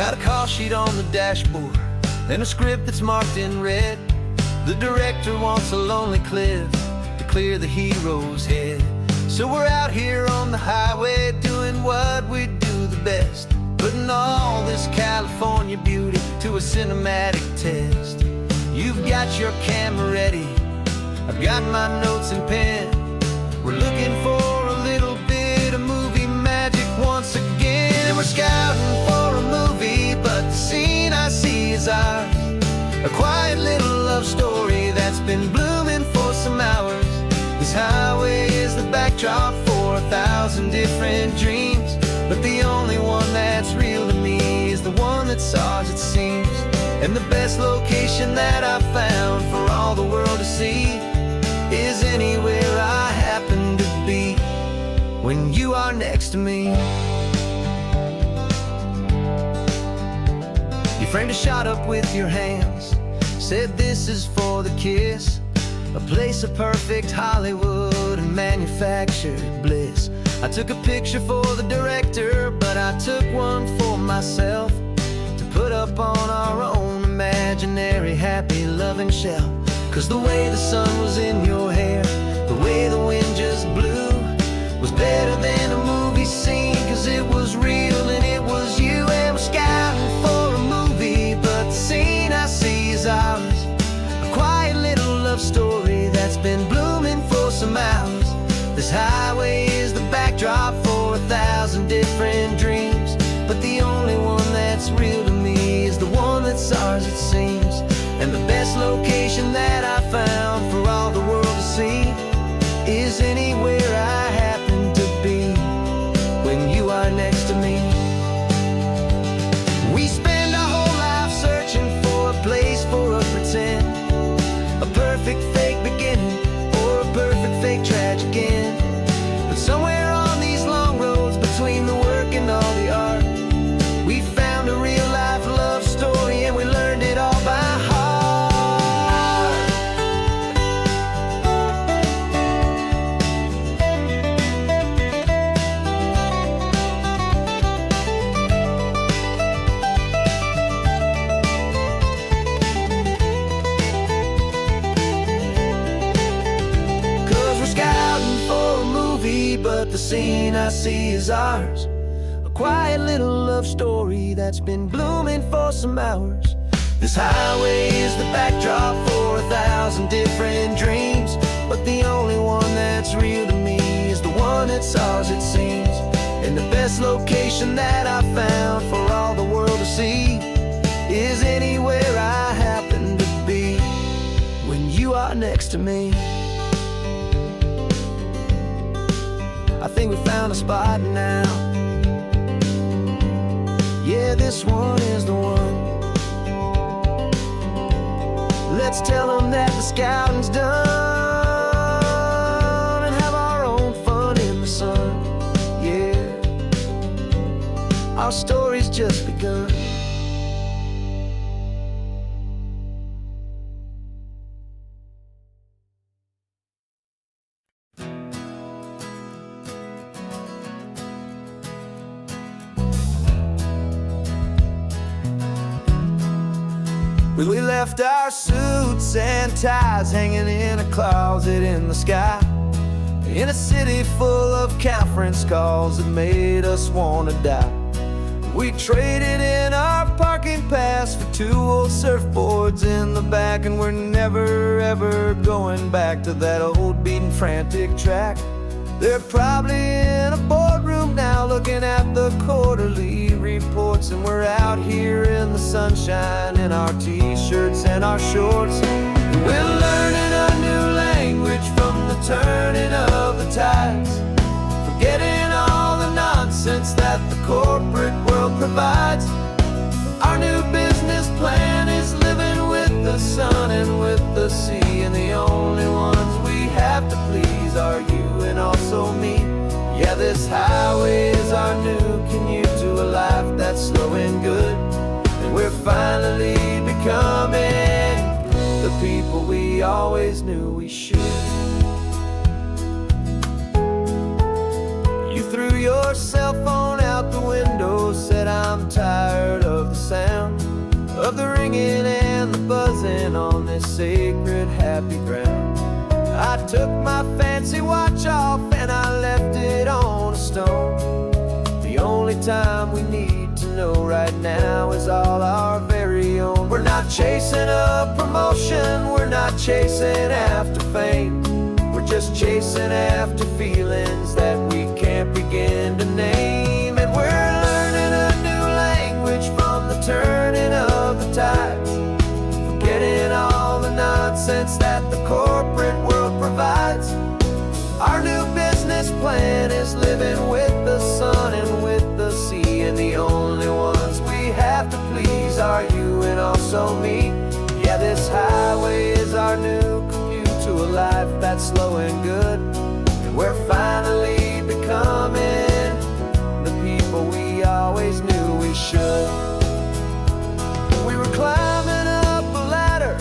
Got a call sheet on the dashboard and a script that's marked in red. The director wants a lonely cliff to clear the hero's head. So we're out here on the highway doing what we do the best, putting all this California beauty to a cinematic test. You've got your camera ready, I've got my notes and pen. We're looking for a little bit of movie magic once again. We're scouting for a movie, but the scene I see is ours. A quiet little love story that's been blooming for some hours. This highway is the backdrop for 1,000 different dreams, but the only one that's real to me is the one that's ours, it seems. And the best location that I've found for all the world to see is anywhere I happen to be when you are next to me. You framed a shot up with your hands, said this is for the kiss, a place of perfect Hollywood and manufactured bliss. I took a picture for the director, but I took one for myself to put up on our own imaginary happy loving shelf. Cause the way the sun was in your hair, the way the wind just blew, was better than a movie scene, cause it was real and it was you. And we're scouting for a movie, but the scene I see is ours. A quiet little love story that's been blooming for some hours. This highway is the backdrop for 1,000 different dreams, but the only one that's real to me is the one that's ours, it seems. And the best location that I found for all the world to see is anywhere I happen to be when you are next to me. We spend our whole life searching for a place for a pretend, a perfect fake beginning or a perfect fake tragic end. But somewhere on these long roads between the work and all the art, we found a real life love story and we learned it all by heart. But the scene I see is ours. A quiet little love story that's been blooming for some hours. This highway is the backdrop for 1,000 different dreams, but the only one that's real to me is the one that's ours, it seems. And the best location that I found for all the world to see is anywhere I happen to be when you are next to me. I think we found a spot now. Yeah, this one is the one. Let's tell them that the scouting's done and have our own fun in the sun. Yeah, our story's just begun. We left our suits and ties hanging in a closet in the sky, in a city full of conference calls that made us want to die. We traded in our parking pass for 2 old surfboards in the back, and we're never ever going back to that old beaten frantic track. They're probably in a boardroom now looking at the quarterly reports, and we're out here in the sunshine in our t-shirts and our shorts. We're learning a new language from the turning of the tides, forgetting all the nonsense that the corporate world provides. Our new business plan is living with the sun and with the sea, and the only ones we have to please are you and also me. Yeah, this highway is our new commute to a life that's slow and good, and we're finally becoming the people we always knew we should. You threw your cell phone out the window, said I'm tired of the solid, happy ground. I took my fancy watch off and I left it on a stone. The only time we need to know right now is all our very own. We're not chasing a promotion, we're not chasing after fame. We're just chasing after feelings that we can't begin to name. And we're learning a new language from the turning of the tides, forgetting all the nonsense that the corporate world provides. Our new business plan is living with the sun and with the sea, and the only ones we have to please are you and also me. Yeah, this highway is our new commute to a life that's slow and good, and we're finally becoming the people we always knew we should. We were climbing up a ladder,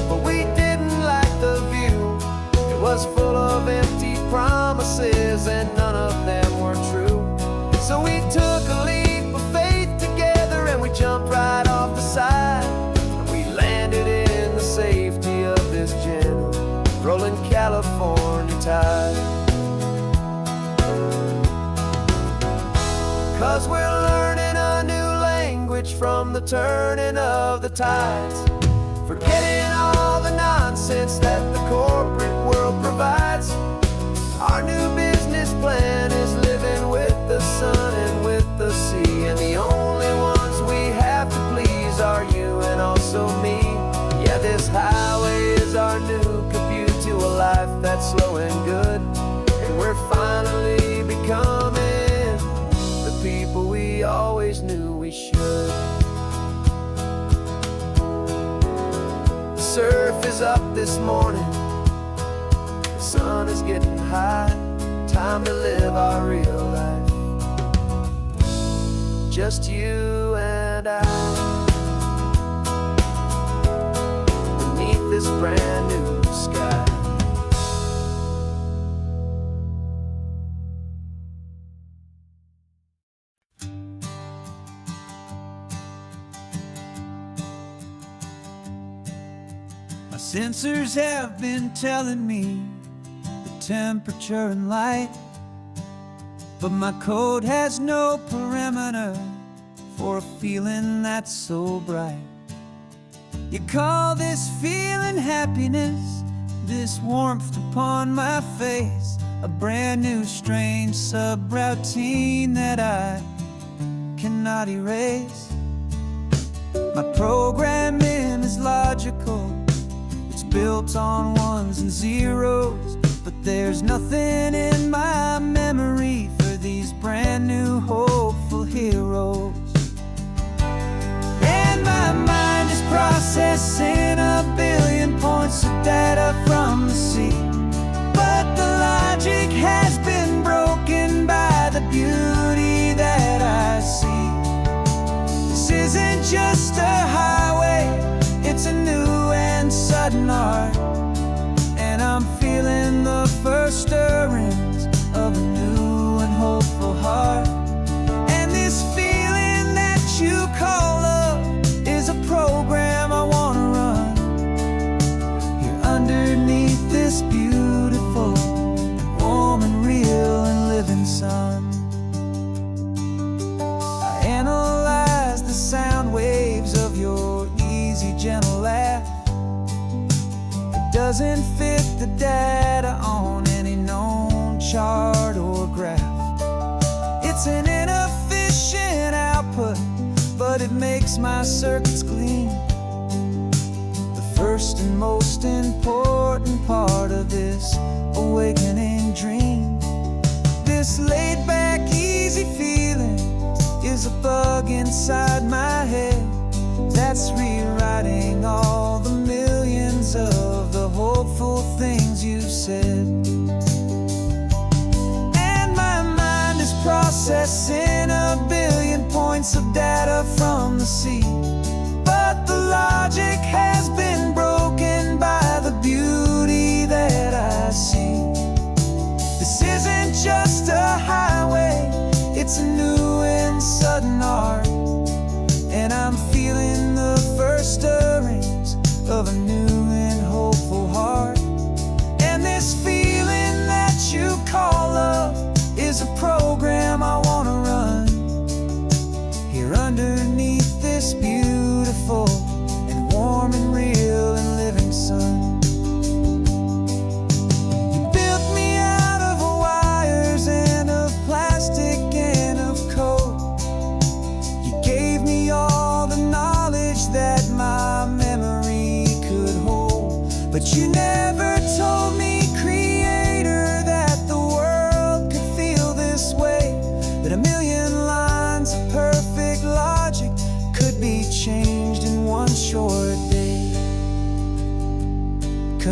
but we didn't like the view. It was full of empty promises and none of them were true. So we took a leap of faith together and we jumped right off the side, and we landed in the safety of this gentle rolling California tide. 'Cause we're learning a new language from the turning of the tides, forgetting all the nonsense that the corporate world provides. Our new business plan is living with the sun and with the sea, and the only ones we have to please are you and also me. Yeah, this highway is our new commute to a life that's slow and good, and we're finally becoming the people we always knew we should. The surf is up this morning, the sun is getting high, time to live our real life, just you and I, beneath this brand new sky. My sensors have been telling me the temperature and light, but my code has no perimeter for a feeling that's so bright. You call this feeling happiness, this warmth upon my face, a brand new strange subroutine that I cannot erase. My programming is logical, it's built on ones and zeros, but there's nothing in my memory for these brand new hopeful heroes. And my mind is processing a billion points of data from the sea, but the logic has been broken by the beauty that I see. This isn't just a highway, it's a new and sudden art, and I'm feeling the first stirrings of a new and hopeful heart. And this feeling that you call love is a program I want to run here underneath this beautiful and warm and real and living sun. I analyze the sound waves of your easy, gentle laugh. It doesn't fit the data on any known chart or graph. It's an inefficient output, but it makes my circuits clean. The first and most important part of this awakening dream. This laid-back, easy feeling is a bug inside my head that's rewriting all the millions of the hopeful things you've said. And my mind is processing a billion points of data from the sea, but the logic has been broken by the beauty that I see. This isn't just a highway, it's a new and sudden art, and I'm feeling the first stirrings of a new and hopeful heart.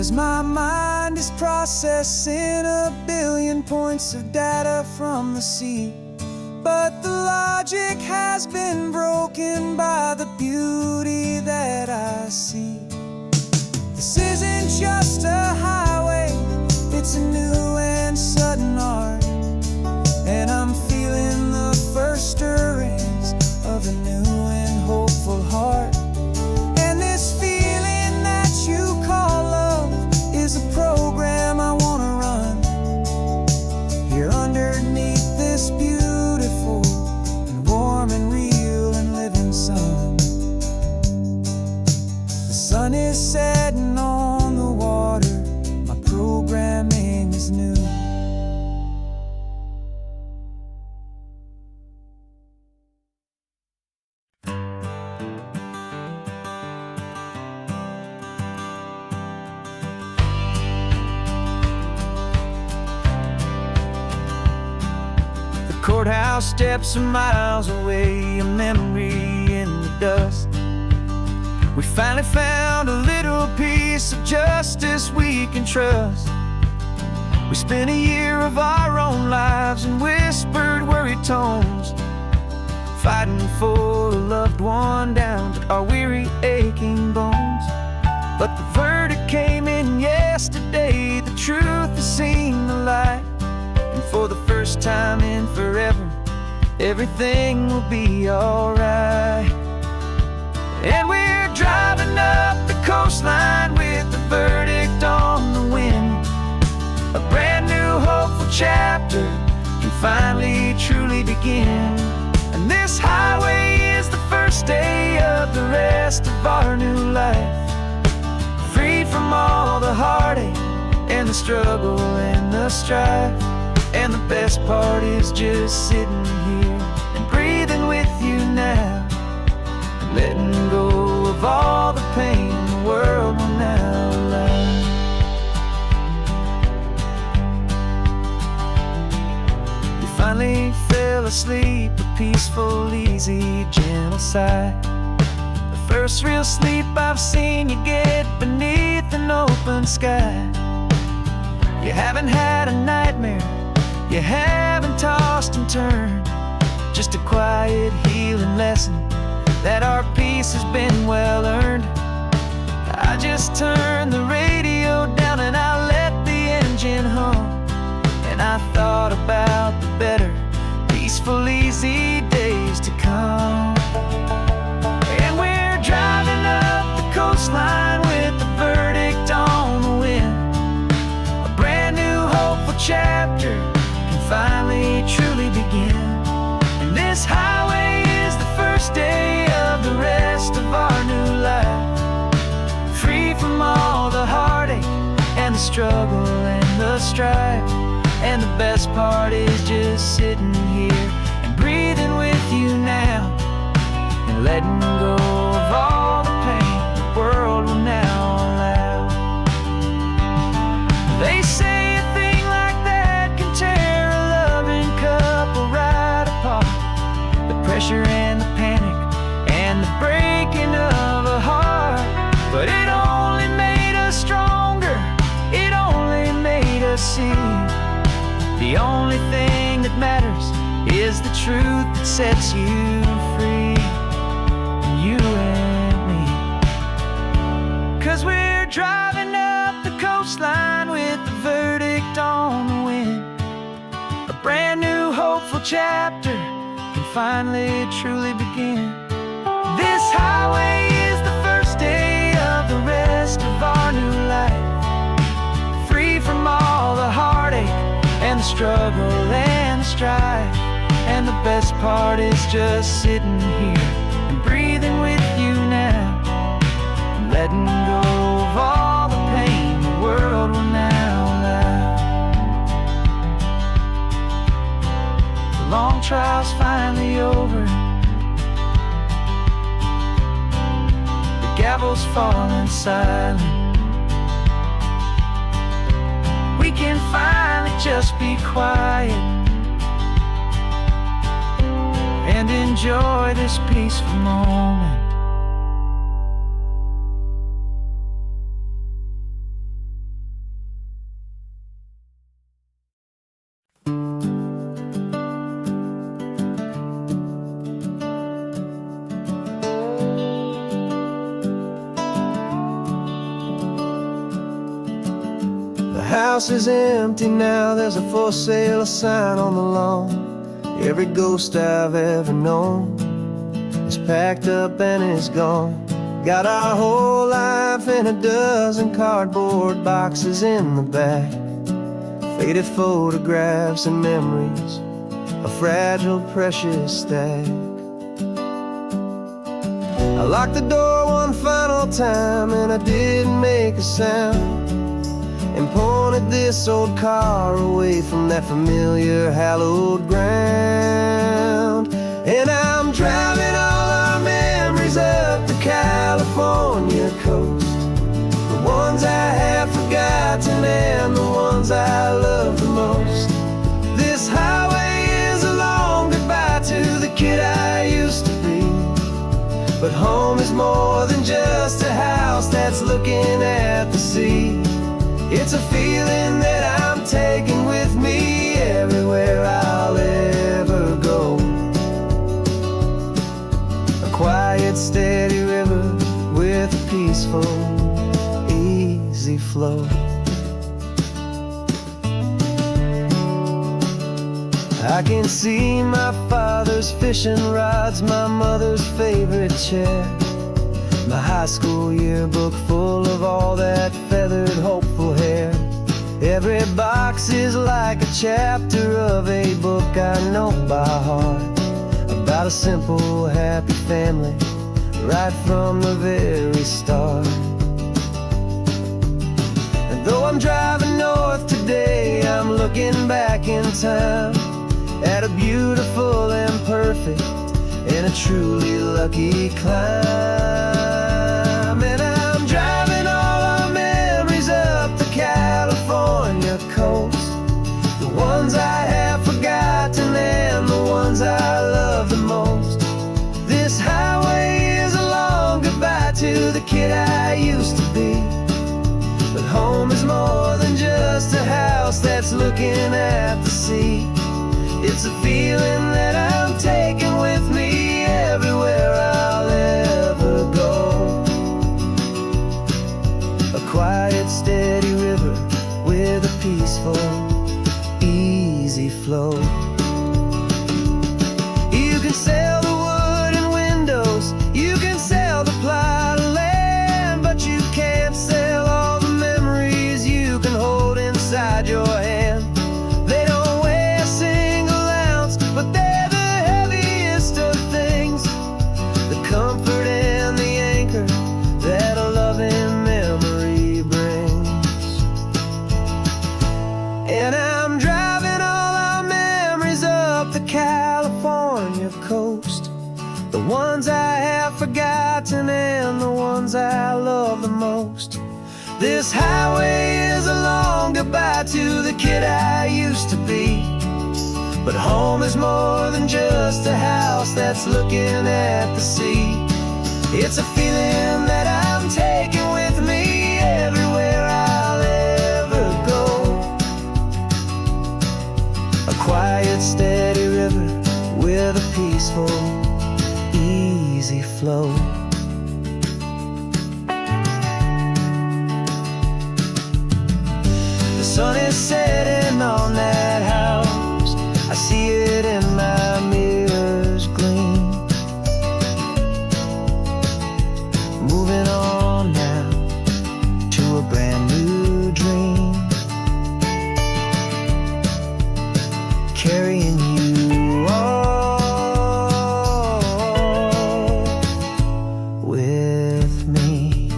'cause my mind is processing a billion points of data from the sea. But the logic has been broken by the beauty that I see. This isn't just a highway, it's a new and sudden art. And I'm feeling the first stirrings of a new and hopeful heart. And this feeling that you call love is a program I wanna run here underneath this beautiful and warm and real and living sun. The sun is setting on the water, my programming is new. Courthouse steps are miles away, a memory in the dust. We finally found a little piece of justice we can trust. We spent a year of our own lives in whispered, worried tones, fighting for a loved one down to our weary, aching bones. But the verdict came in yesterday, the truth has seen the light. And for the first time in forever, everything will be alright. And we're driving up the coastline with the verdict on the wind. A brand new hopeful chapter can finally truly begin. And this highway is the first day of the rest of our new life, free from all the heartache and the struggle and the strife. And the best part is just sitting here and breathing with you now, and letting go of all the pain the world will now allow. You finally fell asleep, a peaceful, easy, gentle sigh. The first real sleep I've seen you get beneath an open sky. You haven't had a nightmare, you haven't tossed and turned, just a quiet healing lesson that our peace has been well earned. I just turned the radio down and I let the engine hum, and I thought about the better, peaceful, easy days to come. And we're driving up the coastline with the verdict on the wind. A brand new hopeful chapter finally truly begin. And this highway is the first day of the rest of our new life, free from all the heartache and the struggle and the strife. And the best part is just sitting here and breathing with you now, and letting go of all the pain the world will now allow. They say a thing like that can tear couple right apart. The pressure and the panic and the breaking of a heart. But it only made us stronger, it only made us see the only thing that matters is the truth that sets you free, you and me. 'Cause we're driving up the coastline with the verdict on the wind. A brand new hopeful chapter can finally truly begin. This highway is the first day of the rest of our new life, free from all the heartache and the struggle and the strife. And the best part is just sitting here and breathing with you now, and letting go of all the pain the world will now allow. Long trial's finally over, the gavel's falling silent. We can finally just be quiet and enjoy this peaceful moment. The house is empty now, there's a for sale sign on the lawn. Every ghost I've ever known is packed up and is gone. Got our whole life in a dozen cardboard boxes in the back. Faded photographs and memories, a fragile, precious stack. I locked the door one final time and I didn't make a sound, and pointed this old car away from that familiar hallowed ground. And I'm driving all our memories up the California coast, the ones I have forgotten and the ones I love the most. This highway is a long goodbye to the kid I used to be, but home is more than just a house that's looking at the sea. It's a feeling that I'm taking with me everywhere I'll ever go. A quiet, steady river with a peaceful, easy flow. I can see my father's fishing rods, my mother's favorite chair, my high school yearbook full of all that feathered, hopeful hair. Every box is like a chapter of a book I know by heart, about a simple, happy family right from the very start. And though I'm driving north today, I'm looking back in time at a beautiful and perfect and a truly lucky climb. And I'm driving all our memories up the California coast, the ones I have forgotten and the ones I love the most. This highway is a long goodbye to the kid I used to be, but home is more than just a house that's looking at the sea. It's a feeling that I'm taking with me everywhere I'll ever go. A quiet, steady river with a peaceful, easy flow. You can sail the wooden windows, you can sail the plot of land, but you can't sail all the memories you can hold inside your hand. They don't weigh a single ounce, but they're the heaviest of things, the comfort and the anchor that a loving memory brings. And I'm driving all our memories up the California coast, the ones I have forgotten and the ones I love the most. This highway is a long goodbye to the kid I used to be, but home is more than just a house that's looking at the sea. It's a feeling that I'm taking with me everywhere I'll ever go. A quiet, steady river with a peaceful, easy flow. The sun is setting on that house, I see it in my mirror's gleam. Moving on now to a brand new dream, carrying you all with me.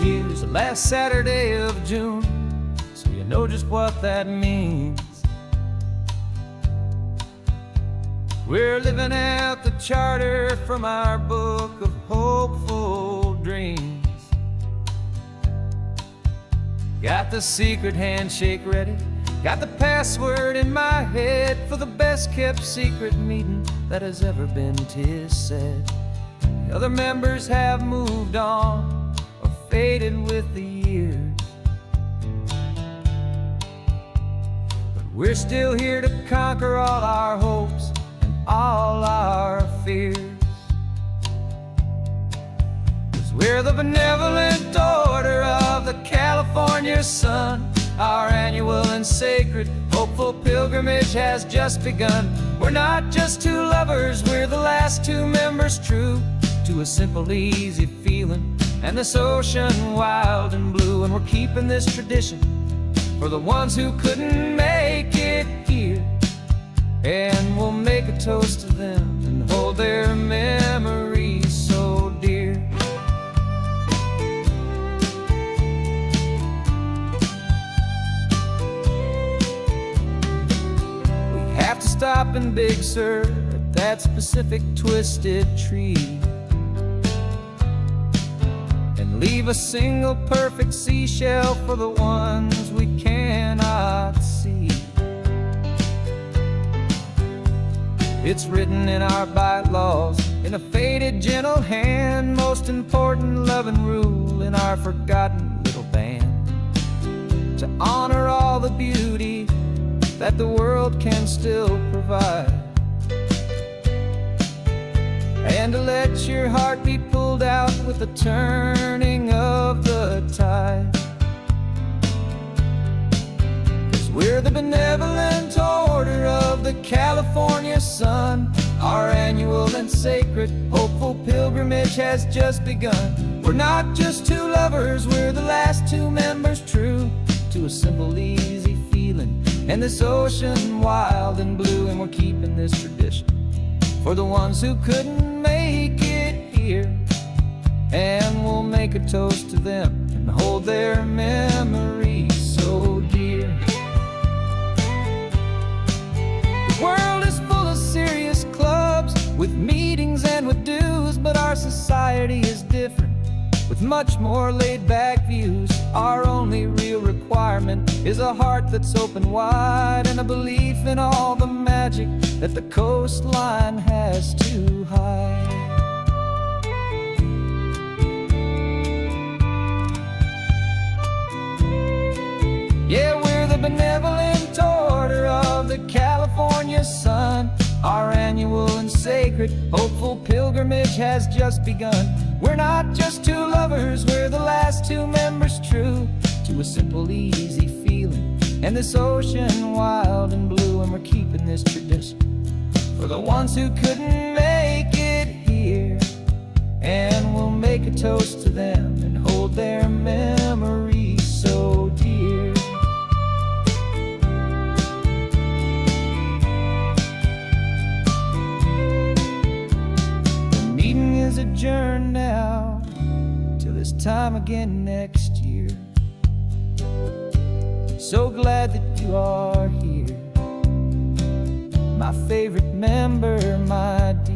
Here's the last Saturday of June, so you know just what that means. We're living out the charter from our book of hopeful dreams. Got the secret handshake ready, got the password in my head for the best kept secret meeting that has ever been, 'tis said. The other members have moved on or faded with we're still here to conquer all our hopes and all our fears. 'Cause we're the benevolent order of the California sun. Our annual and sacred hopeful pilgrimage has just begun. We're not just two lovers, we're the last two members true to a simple, easy feeling and this ocean wild and blue. And we're keeping this tradition for the ones who couldn't make it here. And we'll make a toast to them and hold their memories so dear. We have to stop in Big Sur at that specific twisted tree and leave a single perfect seashell for the ones we cannot see. It's written in our bylaws in a faded gentle hand, most important love and rule in our forgotten little band, to honor all the beauty that the world can still provide, and to let your heart be pulled out with the turning of the tide. 'Cause we're the benevolent order of the California sun. Our annual and sacred hopeful pilgrimage has just begun. We're not just two lovers, we're the last two members true to a simple, easy feeling and this ocean wild and blue. And we're keeping this tradition for the ones who couldn't make it here. And we'll make a toast to them and hold their memories so dear. The world is full of serious clubs with meetings and with dues, but our society is different with much more laid-back views. Our only real requirement is a heart that's open wide and a belief in all the magic that the coastline has to hide. Yeah, we're the benevolent order of the California sun. Our annual and sacred hopeful pilgrimage has just begun. We're not just two lovers, we're the last two members true to a simple, easy feeling and this ocean wild and blue. And we're keeping this tradition for the ones who couldn't make it here. And we'll make a toast to them and hold their memories so dear. The meeting is adjourned now till this time again next year. So glad that you are here, my favorite member, my dear.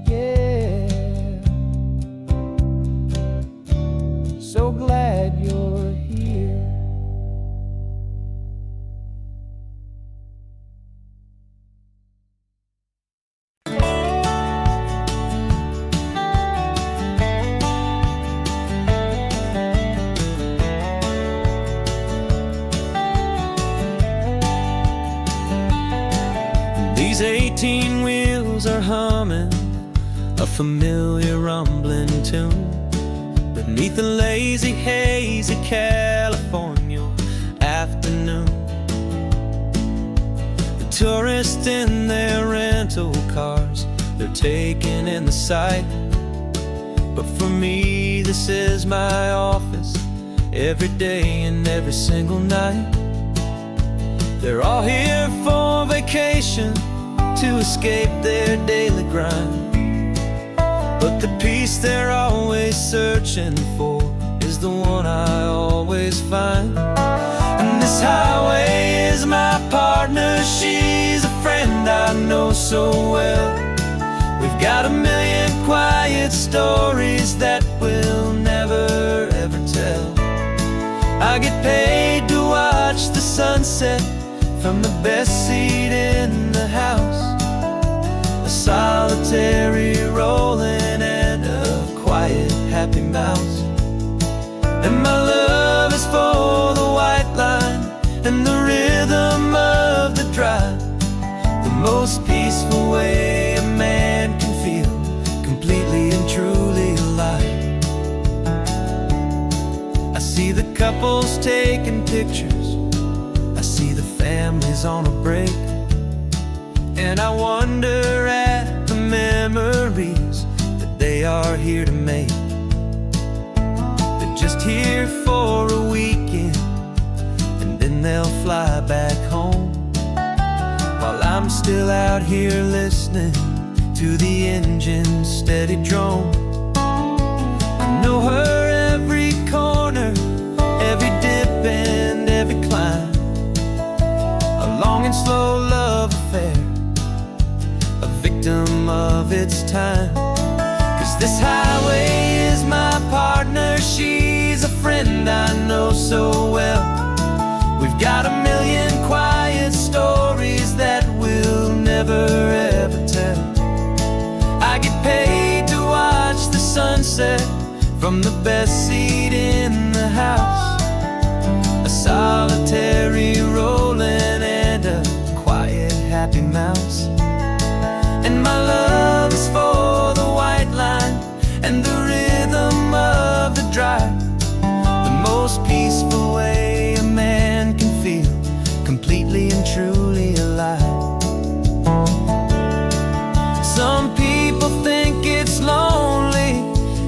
Yeah, so glad you're here. These 18 wheels are humming a familiar rumbling tune beneath the lazy, hazy California afternoon. The tourists in their rental cars, they're taking in the sight. But for me, this is my office every day and every single night. They're all here for vacation to escape their daily grind, but the peace they're always searching for is the one I always find. And this highway is my partner, she's a friend I know so well. We've got a million quiet stories that we'll never ever tell. I get paid to watch the sunset from the best seat in the house, a solitary rolling and a quiet happy mouse. And my love is for the white line and most peaceful way a man can feel completely and truly alive. I see the couples taking pictures, I see the families on a break, and I wonder at the memories that they are here to make. They're just here for a weekend, and then they'll fly back home, while I'm still out here listening to the engine's steady drone. I know her every corner, every dip and every climb, a long and slow love affair, a victim of its time. 'Cause this highway is my partner, she's a friend I know so well. We've got a million quiet stories that we'll never ever tell. I get paid to watch the sunset from the best seat in the house, a solitary rolling and a quiet happy mouse. And my love is for the white line and the rhythm of the drive, the most peaceful way a man can feel completely and truly alive. Some people think it's lonely,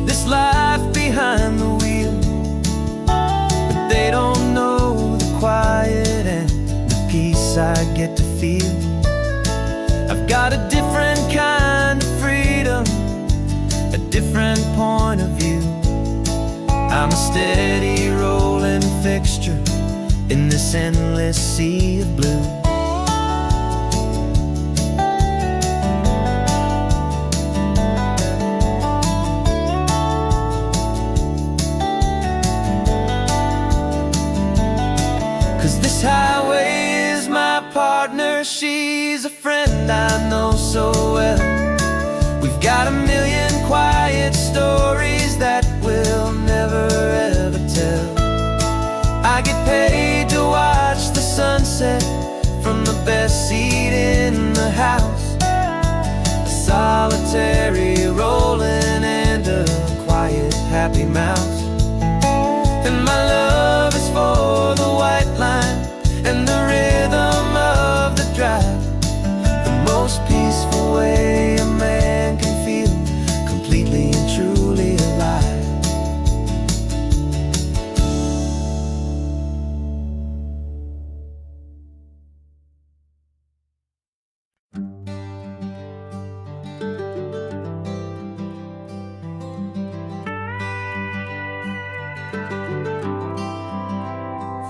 this life behind the wheel, but they don't know the quiet and the peace I get to feel. I've got a different kind of freedom, a different point of view. I'm a steady rolling fixture in this endless sea of blue. 'Cause this highway is my partner, she's a friend I know so well. We've got a million quiet stories that we'll never ever tell. I get paid to watch the sunset from the best seat in the house, a solitary rolling and a quiet happy mouse. And my love is for the white line and the rhythm of the drive, the most peaceful way a man can feel completely and truly alive.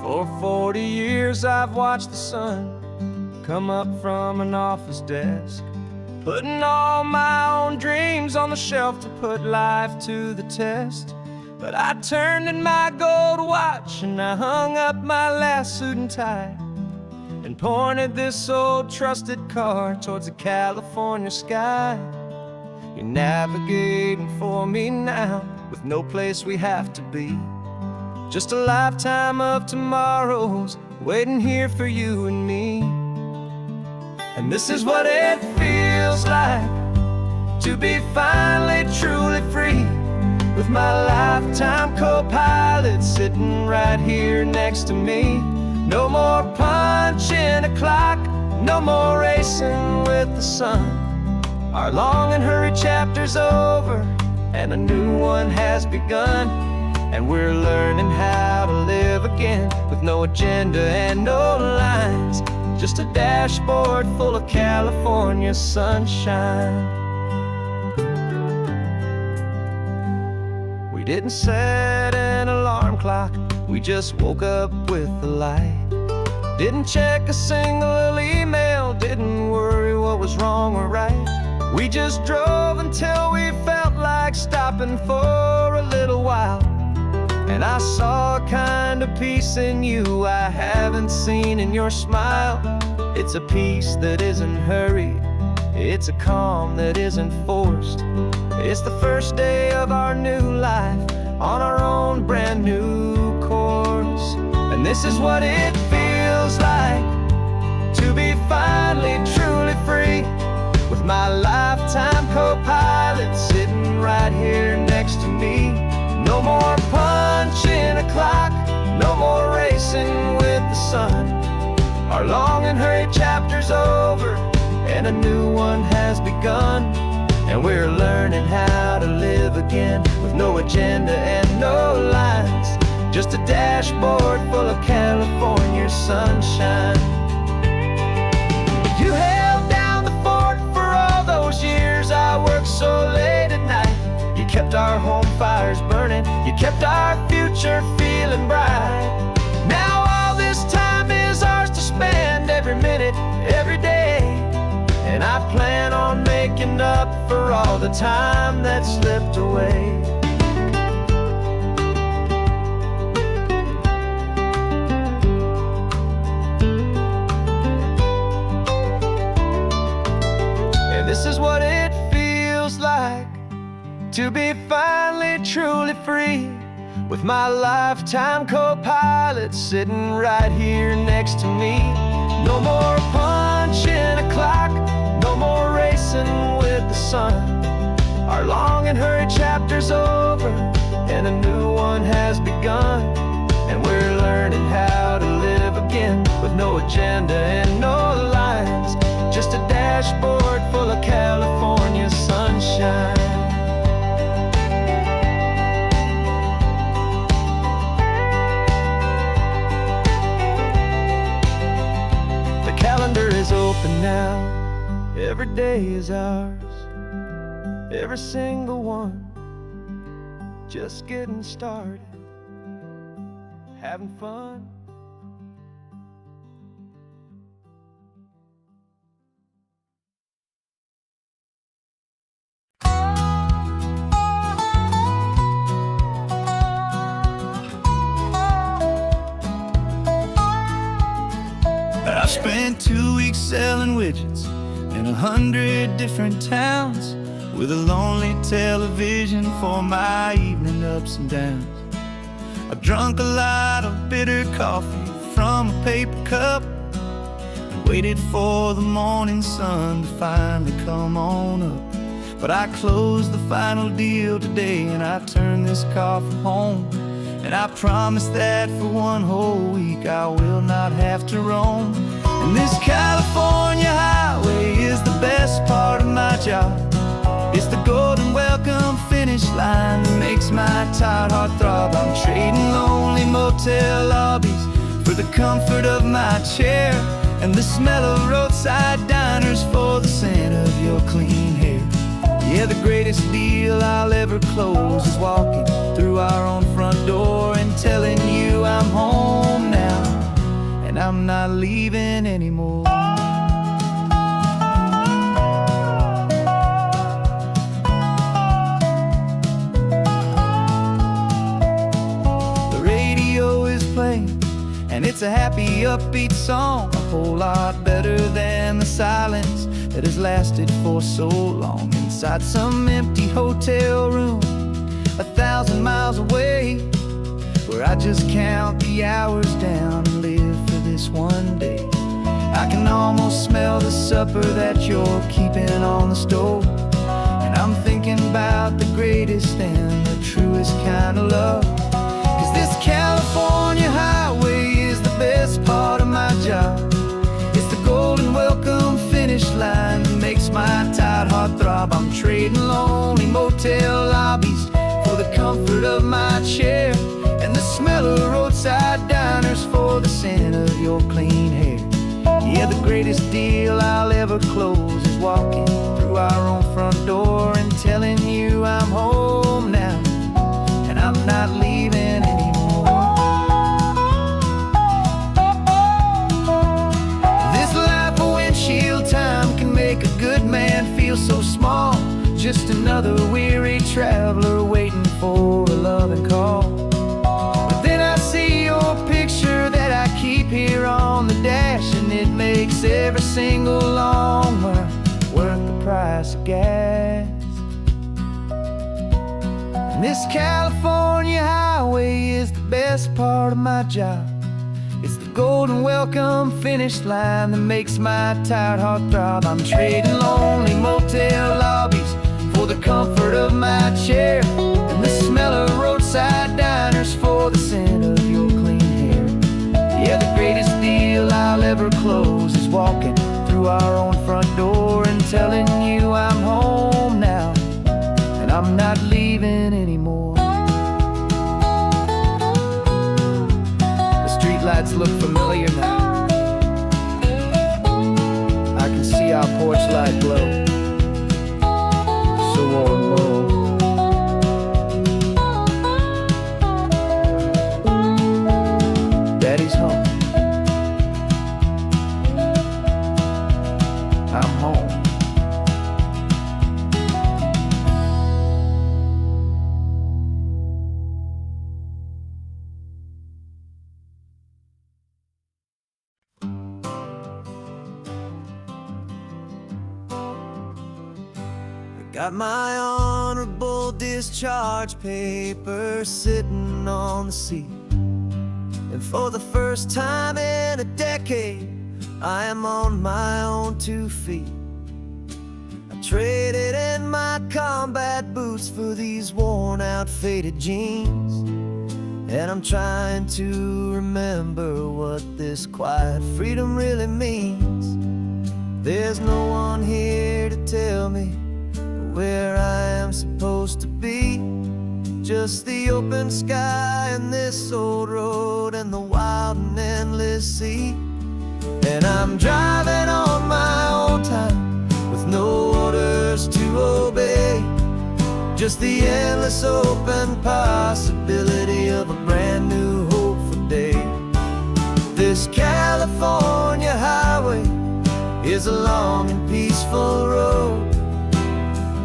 For 40 years I've watched the sun come up from an office desk, putting all my own dreams on the shelf to put life to the test. But I turned in my gold watch and I hung up my last suit and tie, and pointed this old trusted car towards the California sky. You're navigating for me now with no place we have to be, just a lifetime of tomorrows waiting here for you and me. And this is what it feels like to be finally truly free, with my lifetime co-pilot sitting right here next to me. No more punching a clock, no more racing with the sun. Our long and hurried chapter's over and a new one has begun. And we're learning how to live again with no agenda and no lines, just a dashboard full of California sunshine. We didn't set an alarm clock, we just woke up with the light. Didn't check a single email, didn't worry what was wrong or right. We just drove until we felt like stopping for a little while. And I saw a kind of peace in you I haven't seen in your smile. It's a peace that isn't hurried, it's a calm that isn't forced. It's the first day of our new life on our own brand new course. And this is what it feels like to be finally truly free. with my lifetime co-pilot sitting right here next to me. No more punching a clock, no more racing with the sun. Our long and hurried chapter's over, and a new one has begun. And we're learning how to live again, with no agenda and no lines, just a dashboard full of California sunshine. You held down the fort for all those years I worked so late at night. You kept our home fires burning, you kept our future feeling bright. Now all this time is ours to spend, every minute, every day. And I plan on making up for all the time that slipped away. And this is what it feels like to be finally truly free, with my lifetime co-pilot sitting right here next to me. No more punching a clock, no more racing with the sun. Our long and hurried chapter's over, and a new one has begun. And we're learning how to live again, with no agenda and no lines, just a dashboard full of California sunshine. The calendar is open now, every day is ours, every single one, just getting started, having fun. I spent 2 weeks selling widgets in 100 different towns, with a lonely television for my evening ups and downs. I drunk a lot of bitter coffee from a paper cup, and waited for the morning sun to finally come on up. But I closed the final deal today, and I turned this car from home. And I promise that for one whole week I will not have to roam. And this California highway is the best part of my job. It's the golden welcome finish line that makes my tired heart throb. I'm trading lonely motel lobbies for the comfort of my chair, and the smell of roadside diners for the scent of your clean hair. Yeah, the greatest deal I'll ever close is walking through our own front door and telling you I'm home now, and I'm not leaving anymore. The radio is playing, and it's a happy, upbeat song, a whole lot better than the silence that has lasted for so long inside some empty hotel room 1,000 miles away, where I just count the hours down and live for this one day. I can almost smell the supper that you're keeping on the stove, and I'm thinking about the greatest and the truest kind of love. 'Cause this California highway is the best part of my job. It's the golden welcome finish line that makes my tired heart throb. I'm trading lonely motel lobbies for the comfort of my chair, and the smell of roadside diners for the scent of your clean hair. Yeah, the greatest deal I'll ever close is walking through our own front door and telling you I'm home now, and I'm not leaving anymore. This life of windshield time can make a good man feel so small, just another weary traveler waiting for a loving call. But then I see your picture that I keep here on the dash, and it makes every single long mile worth the price of gas. And this California highway is the best part of my job. It's the golden welcome finish line that makes my tired heart throb. I'm trading lonely motel lobbies for the comfort of my chair, and the smell of roadside diners for the scent of your clean hair. Yeah, the greatest deal I'll ever close is walking through our own front door and telling you I'm home now, and I'm not leaving anymore. The streetlights look familiar now. I can see our porch light glow, so warm, warm. Daddy's home. I'm home. Got my honorable discharge paper sitting on the seat, and for the first time in a decade, I am on my own 2 feet. I traded in my combat boots for these worn out faded jeans, and I'm trying to remember what this quiet freedom really means. There's no one here to tell me where I am supposed to be, just the open sky and this old road and the wild and endless sea. And I'm driving on my own time with no orders to obey, just the endless open possibility of a brand new hopeful day. This California highway is a long and peaceful road,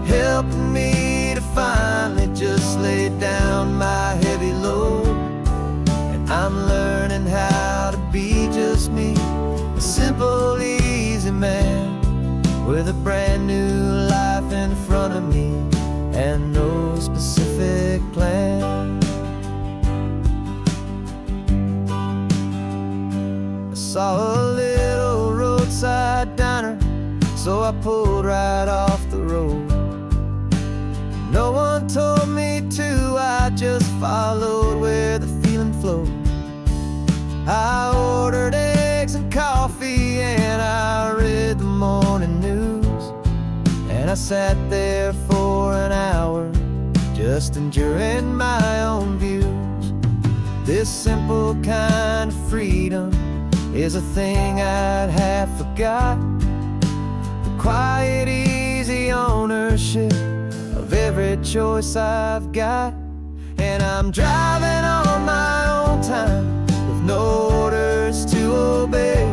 helping me to finally just lay down my heavy load. And I'm learning how to be just me, a simple, easy man with a brand new life in front of me and no specific plan. I saw a little roadside diner, so I pulled right off the road. No one told me to, I just followed where the feeling flowed. I ordered eggs and coffee and I read the morning news, and I sat there for an hour just enduring my own views. This simple kind of freedom is a thing I'd have forgot, the quiet, easy ownership of every choice I've got. And I'm driving on my own time with no orders to obey,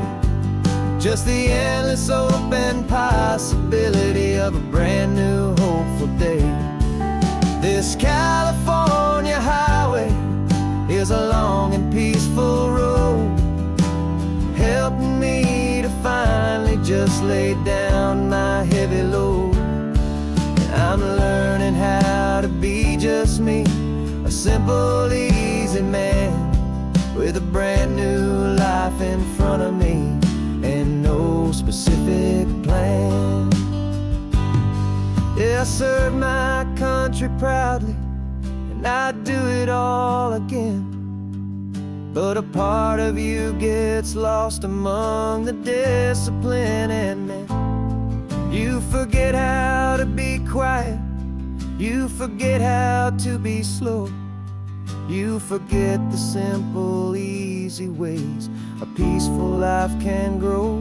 just the endless open possibility of a brand new hopeful day. This California highway is a long and peaceful road, helping me to finally just lay down my heavy load. I'm learning how to be just me, a simple, easy man with a brand new life in front of me and no specific plan. Yeah, I serve my country proudly and I'd do it all again, but a part of you gets lost among the discipline and men. You forget how to be quiet, you forget how to be slow, you forget the simple, easy ways a peaceful life can grow.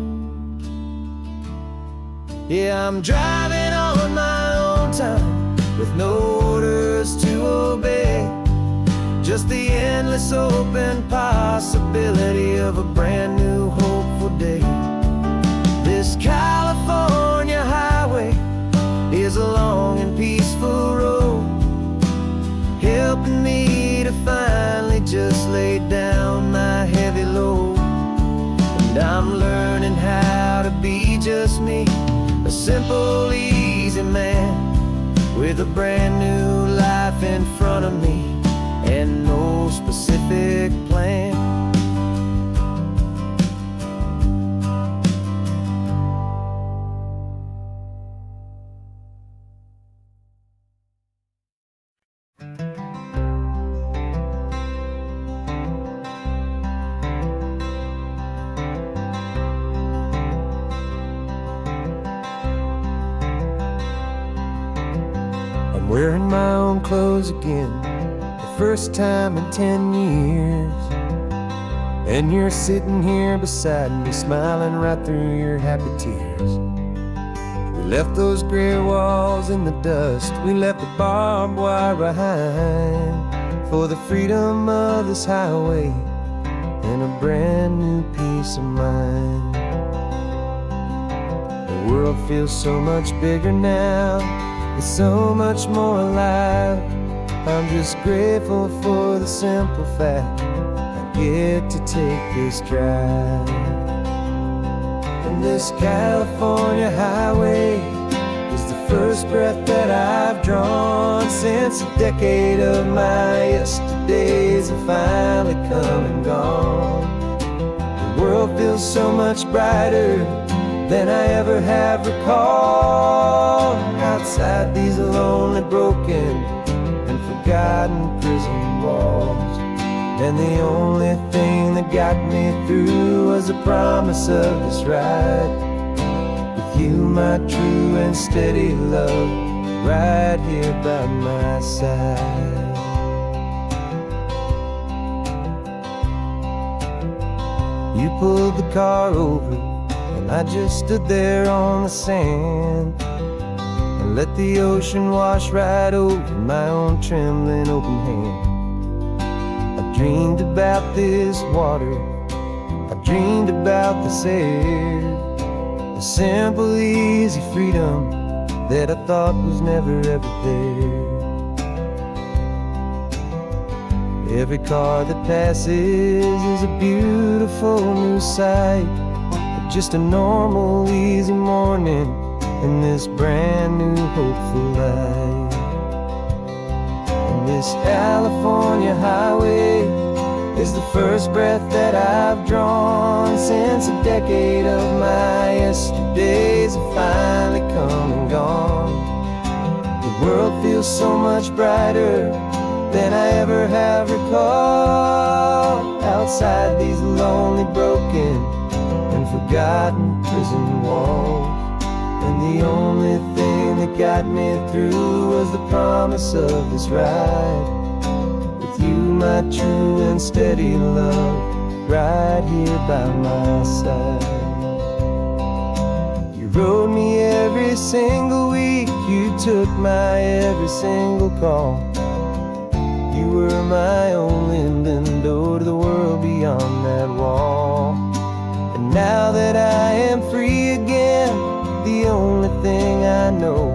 Yeah, I'm driving on my own time with no orders to obey, just the endless open possibility of a brand new hopeful day. This California highway is a long and peaceful road, helping me to finally just lay down my heavy load. And I'm learning how to be just me, a simple, easy man with a brand new life in front of me and no specific plan. wearing my own clothes again, the first time in 10 years. And you're sitting here beside me, smiling right through your happy tears. We left those gray walls in the dust, we left the barbed wire behind, for the freedom of this highway and a brand new peace of mind. The world feels so much bigger now, it's so much more alive. I'm just grateful for the simple fact I get to take this drive. And this California highway is the first breath that I've drawn since a decade of my yesterdays have finally come and gone. The world feels so much brighter than I ever have recalled. Outside these lonely, broken, and forgotten prison walls. And the only thing that got me through was the promise of this ride with you, my true and steady love, right here by my side. You pulled the car over and I just stood there on the sand and let the ocean wash right over my own trembling open hand. I dreamed about this water, I dreamed about this air, the simple, easy freedom that I thought was never ever there. Every car that passes is a beautiful new sight, just a normal, easy morning in this brand new, hopeful life. And this California highway is the first breath that I've drawn since a decade of my yesterdays have finally come and gone. The world feels so much brighter than I ever have recalled. Outside these lonely, broken, and forgotten prison walls. And the only thing that got me through was the promise of this ride with you, my true and steady love, right here by my side. You rode me every single week, you took my every single call. You were my only window to the world beyond that wall. And now that I am free again, the only thing I know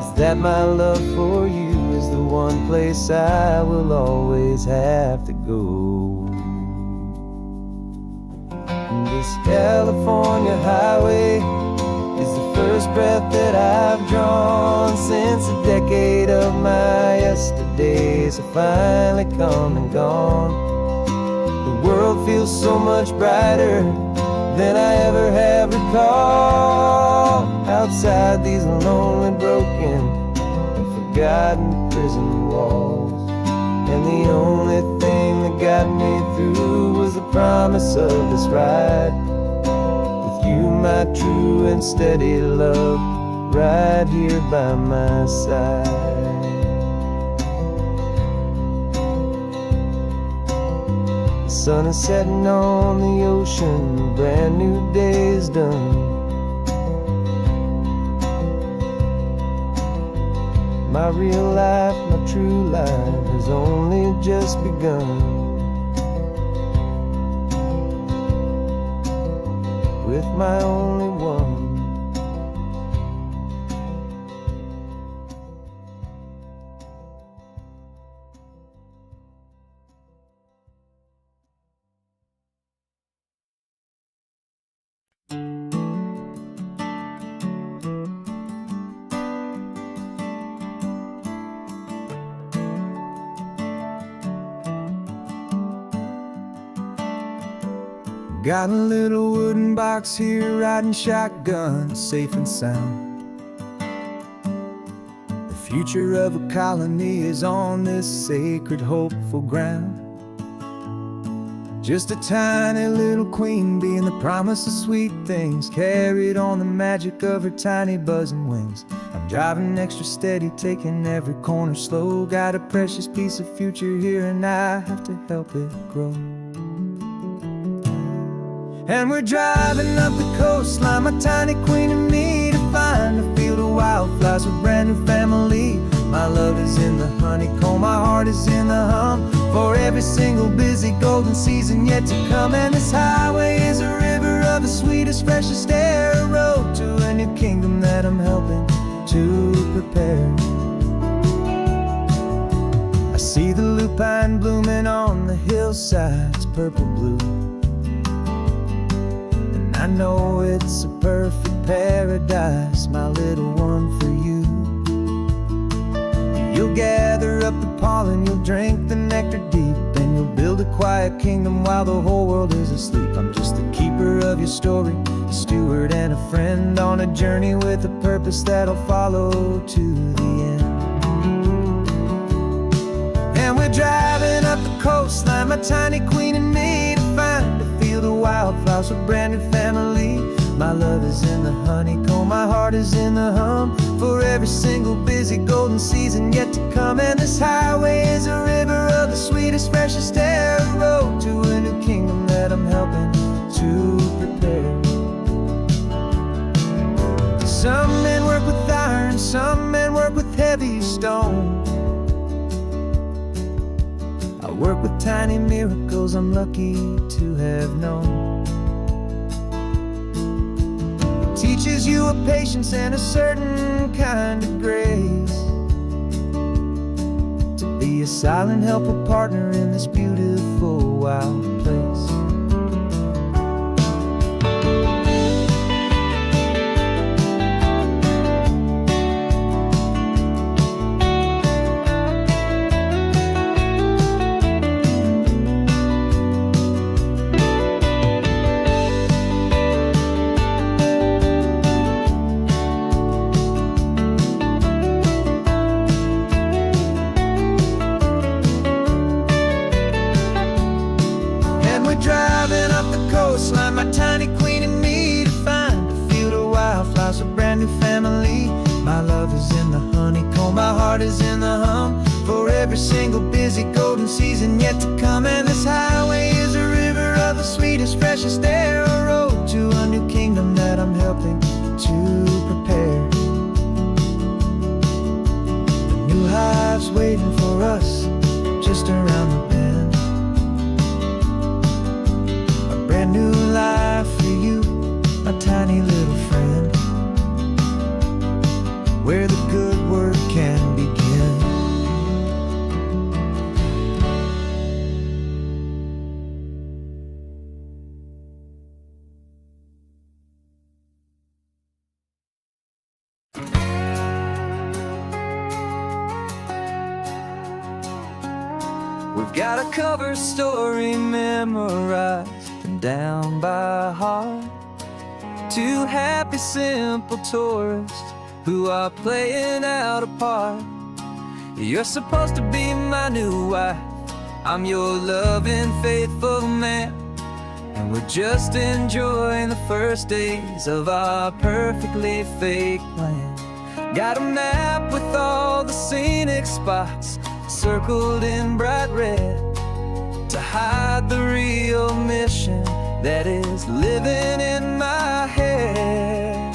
is that my love for you is the one place I will always have to go. And this California highway is the first breath that I've drawn since a decade of my yesterdays have finally come and gone. The world feels so much brighter than I ever have recalled. Outside these lonely, broken, and forgotten prison walls. And the only thing that got me through was the promise of this ride with you, my true and steady love, right here by my side. The sun is setting on the ocean, a brand new day is done. My real life, my true life has only just begun. With my only one. Got a little wooden box here, riding shotgun, safe and sound. The future of a colony is on this sacred, hopeful ground. Just a tiny little queen bee, and the promise of sweet things carried on the magic of her tiny buzzing wings. I'm driving extra steady, taking every corner slow. Got a precious piece of future here, and I have to help it grow. And we're driving up the coastline, my tiny queen and me, to find a field of wildflowers, a brand new family. My love is in the honeycomb, my heart is in the hum, for every single busy golden season yet to come. And this highway is a river of the sweetest, freshest air, a road to a new kingdom that I'm helping to prepare. I see the lupine blooming on the hillsides, purple blue, and I know it's a perfect paradise, my little one, for you. You'll gather up the pollen, you'll drink the nectar deep, and you'll build a quiet kingdom while the whole world is asleep. I'm just the keeper of your story, a steward and a friend, on a journey with a purpose that'll follow to the end. And we're driving up the coastline, my tiny queen and me, to find a field of wildflowers, a brand new family. My love is in the honeycomb, my heart is in the hum, for every single busy golden season yet to come. And this highway is a river of the sweetest, freshest air, a road to a new kingdom that I'm helping to prepare. Some men work with iron, some men work with heavy stone. I work with tiny miracles I'm lucky to have known. Teaches you a patience and a certain kind of grace, to be a silent helper partner in this beautiful wild place. Driving up the coastline, my tiny queen and me, to find a field of wildflowers, a brand new family. My love is in the honeycomb, my heart is in the hum, for every single busy golden season yet to come. And this highway is a river of the sweetest, freshest air, a road to a new kingdom that I'm helping to prepare. A new hive's waiting for us just around the bend, brand new life for you, my tiny little friend, where the good work can begin. We've got a cover story memorized and down by heart, two happy, simple tourists who are playing out a part. You're supposed to be my new wife, I'm your loving, faithful man, and we're just enjoying the first days of our perfectly fake plan. Got a map with all the scenic spots circled in bright red, to hide the real mission that is living in my head.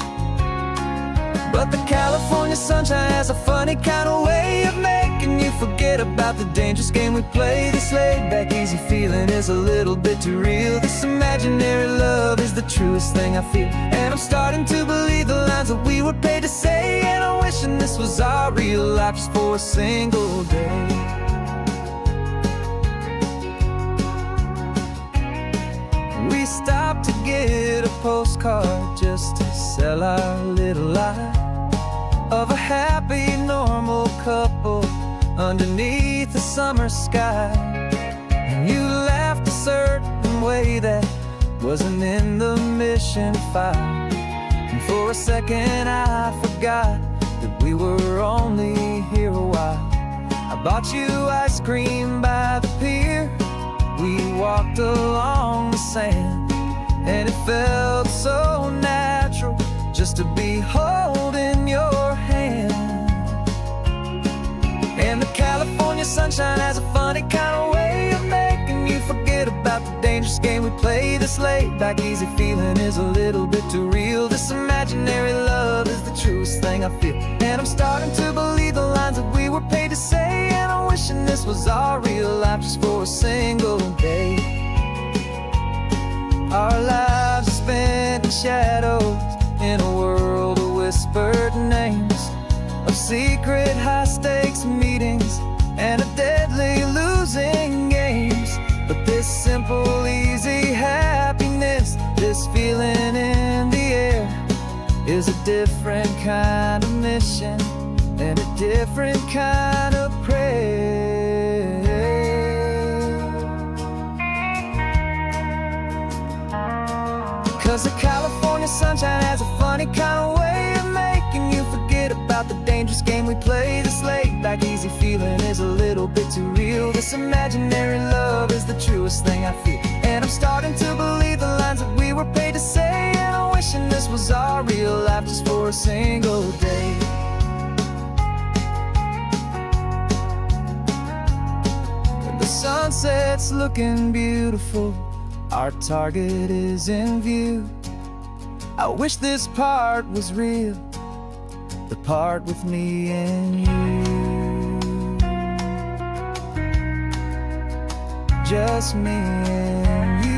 But the California sunshine has a funny kind of way of making you forget about the dangerous game we play. This laid-back, easy feeling is a little bit too real. This imaginary love is the truest thing I feel, and I'm starting to believe the lines that we were paid to say. And I'm wishing this was our real life just for a single day. We stopped to get a postcard just to sell our little lie of a happy, normal couple underneath the summer sky. And you laughed a certain way that wasn't in the mission file, and for a second I forgot that we were only here a while. I bought you ice cream by the pier, we walked walked along the sand, and it felt so natural just to be holding your hand. And the California sunshine has a funny kind of way of making you forget about the dangerous game we play this late. Like easy feeling is a little bit too real. This imaginary love is the truest thing I feel. And I'm starting to believe the lines that we were paid to say. And I'm wishing this was our real life just for a single day. Our lives are spent in shadows, in a world of whispered names, of secret high-stakes meetings and of deadly losing games. But this simple, easy happiness, this feeling in the air, is a different kind of mission and a different kind of prayer. 'Cause the California sunshine has a funny kind of way of making you forget about the dangerous game we play this late. Like easy feeling is a little bit too real. This imaginary love is the truest thing I feel. And I'm starting to believe the lines that we were paid to say. And I'm wishing this was our real life just for a single day. When the sunset's looking beautiful, our target is in view. I wish this part was real, the part with me and you. Just me and you.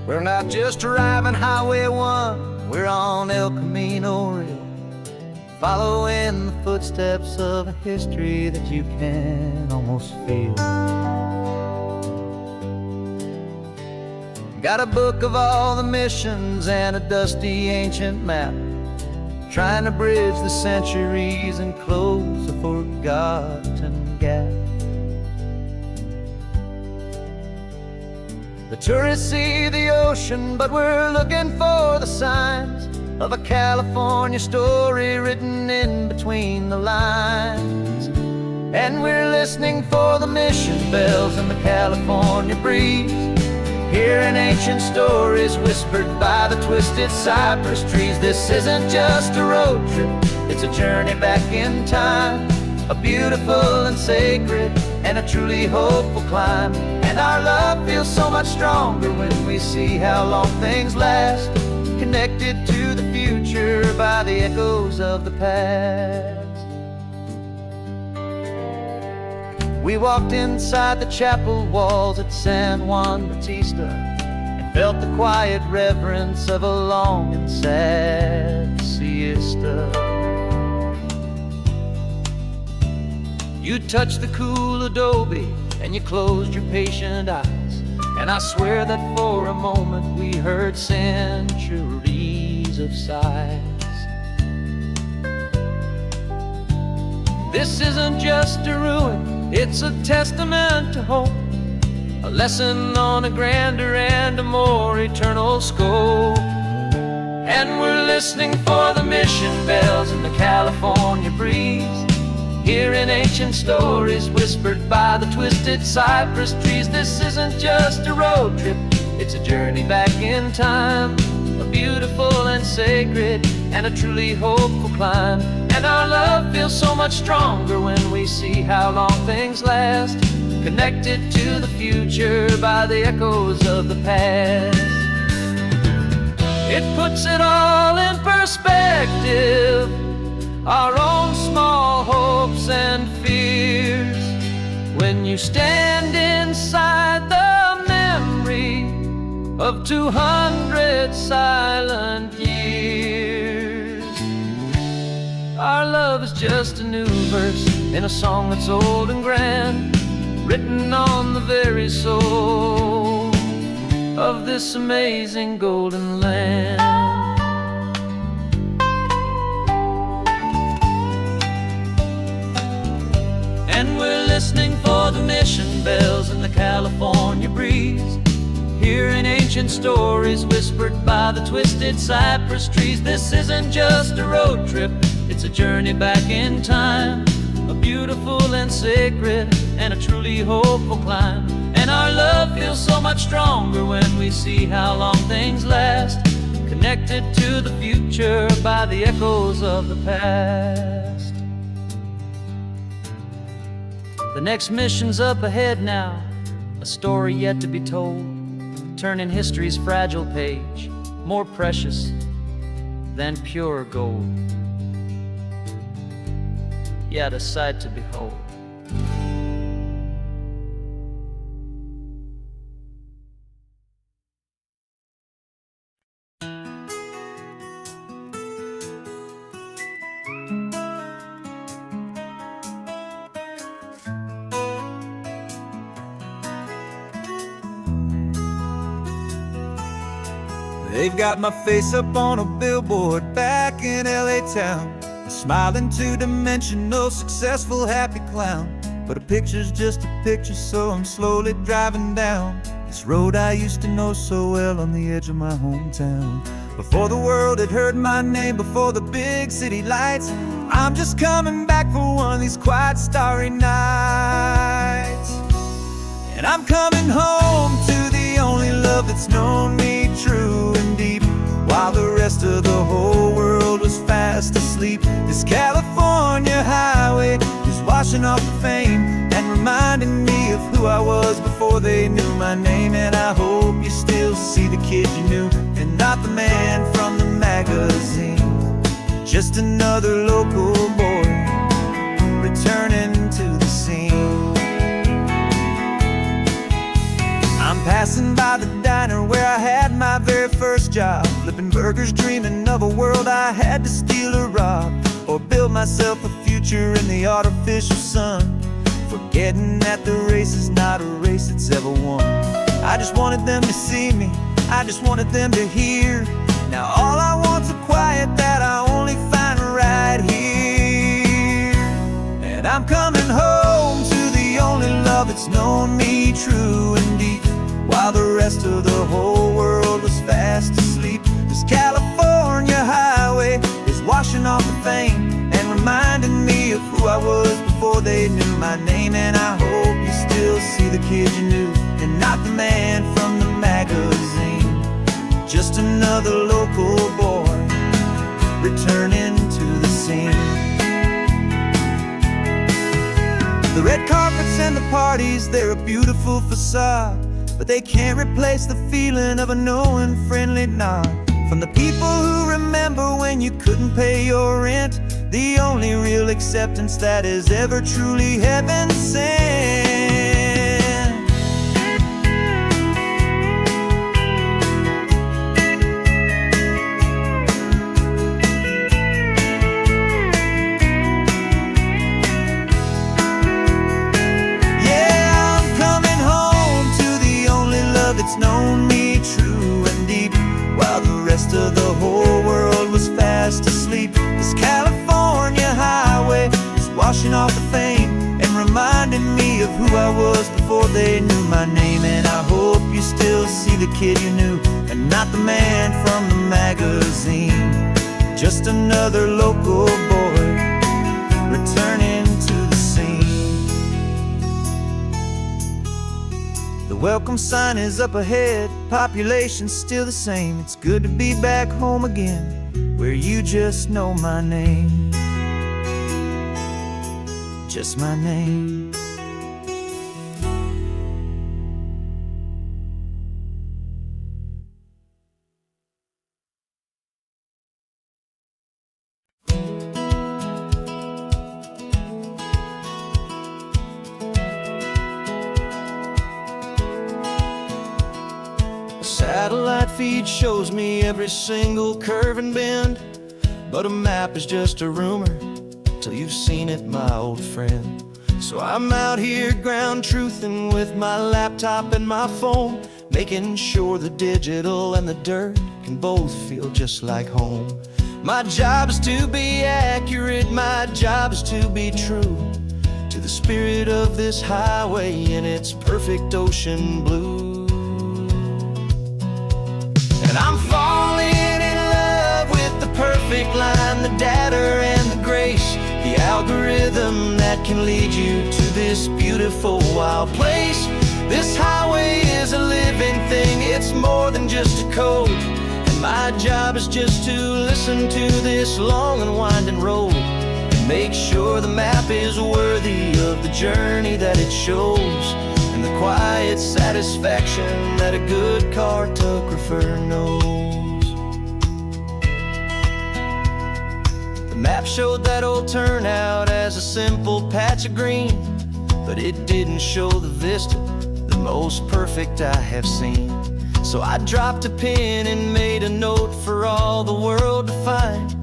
We're not just driving Highway 1, we're on El Camino Real, following the footsteps of a history that you can almost feel. Got a book of all the missions and a dusty ancient map, trying to bridge the centuries and close a forgotten gap. The tourists see the ocean, but we're looking for the signs of a California story written in between the lines. And we're listening for the mission bells in the California breeze, hearing ancient stories whispered by the twisted cypress trees. This isn't just a road trip, it's a journey back in time, a beautiful and sacred and a truly hopeful climb. And our love feels so much stronger when we see how long things last, connected to the future by the echoes of the past. We walked inside the chapel walls at San Juan Bautista and felt the quiet reverence of a long and sad siesta. You touched the cool adobe and you closed your patient eyes, and I swear that for a moment we heard centuries of sighs. This isn't just a ruin, it's a testament to hope, a lesson on a grander and a more eternal scope. And we're listening for the mission bells in the California breeze, hearing ancient stories whispered by the twisted cypress trees. This isn't just a road trip, it's a journey back in time, a beautiful and sacred and a truly hopeful climb. And our love feels so much stronger when we see how long things last, connected to the future by the echoes of the past. It puts it all in perspective, our own small hopes and fears, when you stand inside the memory of 200 silent years. Our love is just a new verse in a song that's old and grand, written on the very soul of this amazing golden land. And we're listening for the mission bells in the California breeze, hearing ancient stories whispered by the twisted cypress trees. This isn't just a road trip, it's a journey back in time, a beautiful and sacred and a truly hopeful climb. And our love feels so much stronger when we see how long things last, connected to the future by the echoes of the past. The next mission's up ahead now, a story yet to be told, turning history's fragile page more precious than pure gold. Yet a sight to behold. They've got my face up on a billboard back in LA town, a smiling two-dimensional, successful, happy clown. But a picture's just a picture, so I'm slowly driving down this road I used to know so well on the edge of my hometown. Before the world had heard my name, before the big city lights, I'm just coming back for one of these quiet, starry nights. And I'm coming home to the only love that's known me true and deep, while the rest of the whole world was fast asleep. This California highway is washing off the fame and reminding me of who I was before they knew my name. And I hope you still see the kid you knew, and not the man from the magazine. Just another local boy returning to the scene. I'm passing by the diner where I had my very first job, flipping burgers, dreaming of a world I had to steal or rob, or build myself a future in the artificial sun, forgetting that the race is not a race that's ever won. I just wanted them to see me, I just wanted them to hear. Now all I want's a quiet that I only find right here. And I'm coming home to the only love that's known me true and deep, while the rest of the whole world was fast asleep. This California highway is washing off the fame and reminding me of who I was before they knew my name. And I hope you still see the kid you knew, and not the man from the magazine. Just another local boy returning to the scene. The red carpets and the parties, they're a beautiful facade, but they can't replace the feeling of a knowing, friendly nod from the people who remember when you couldn't pay your rent, the only real acceptance that is ever truly heaven sent. Yeah, I'm coming home to the only love that's known me true and deep, while the rest of the whole world was fast asleep. This California highway is washing off the fame and reminding me of who I was before they knew my name. And I hope you still see the kid you knew, and not the man from the magazine. Just another local boy returning to the scene. The welcome sign is up ahead, population's still the same. It's good to be back home again, where you just know my name. Just my name. Satellite feed shows me every single curve and bend, but a map is just a rumor till you've seen it, my old friend. So I'm out here ground truthing with my laptop and my phone, making sure the digital and the dirt can both feel just like home. My job's to be accurate, my job's to be true, to to the spirit of this highway in its perfect ocean blue. And I'm falling in love with the perfect line, the data and the grace, the algorithm that can lead you to this beautiful wild place. This highway is a living thing, it's more than just a code. And my job is just to listen to this long and winding road and make sure the map is worthy of the journey that it shows, and the quiet satisfaction that a good cartographer knows. The map showed that old turnout as a simple patch of green, but it didn't show the vista, the most perfect I have seen. So I dropped a pin and made a note for all the world to find,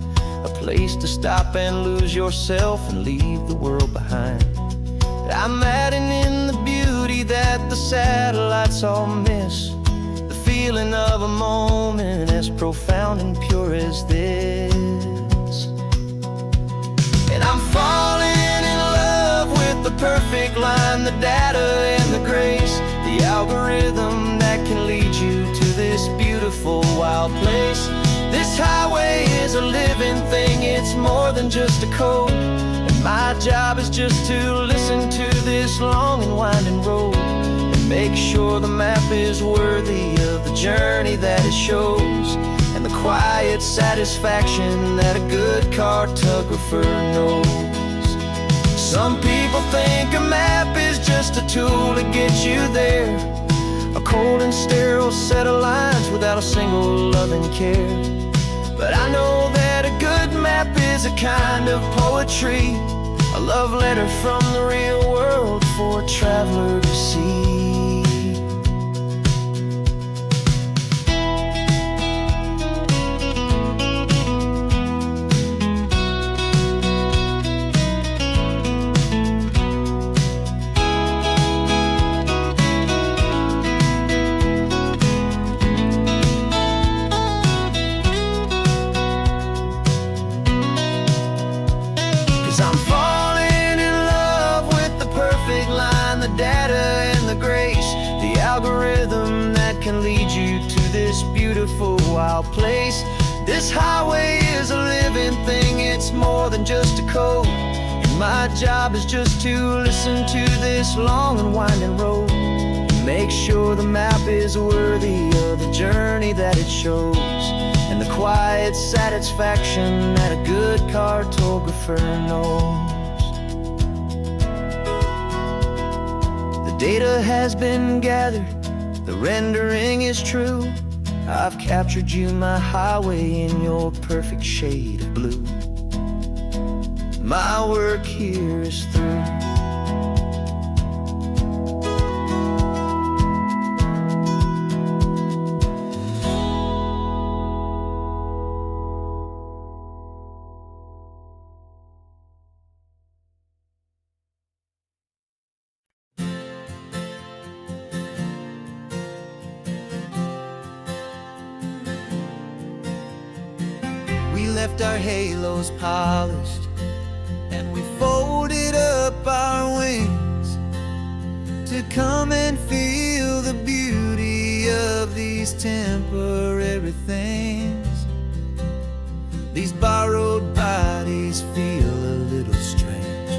a place to stop and lose yourself and leave the world behind. I'm adding in the beauty that the satellites all miss, the feeling of a moment as profound and pure as this. And I'm falling in love with the perfect line, the data and the grace, the algorithm that can lead you to this beautiful wild place. This highway is a living thing, it's more than just a code. And my job is just to listen to this long and winding road and make sure the map is worthy of the journey that it shows, and the quiet satisfaction that a good cartographer knows. Some people think a map is just a tool to get you there, a cold and sterile set of lines without a single loving care. But I know that a good map is a kind of poetry, a love letter from the real world for a traveler to see. 'Cause I'm falling in love with the perfect line, the data and the grace, the algorithm that can lead you to this beautiful wild place. This highway is a living thing, it's more than just a code. And my job is just to listen to this long and winding road and make sure the map is worthy of the journey that it shows, and the quiet satisfaction that a good cartographer knows. The data has been gathered, the rendering is true. I've captured you, my highway, in your perfect shade of blue. My work here is through. We left our halos polished, and we folded up our wings to come and feel the beauty of these temporary things. These borrowed bodies feel a little strange,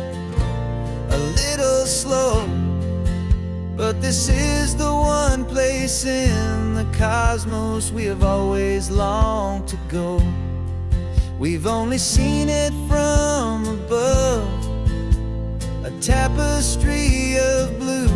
a little slow, but this is the one place in the cosmos we have always longed to go. We've only seen it from above, a tapestry of blue,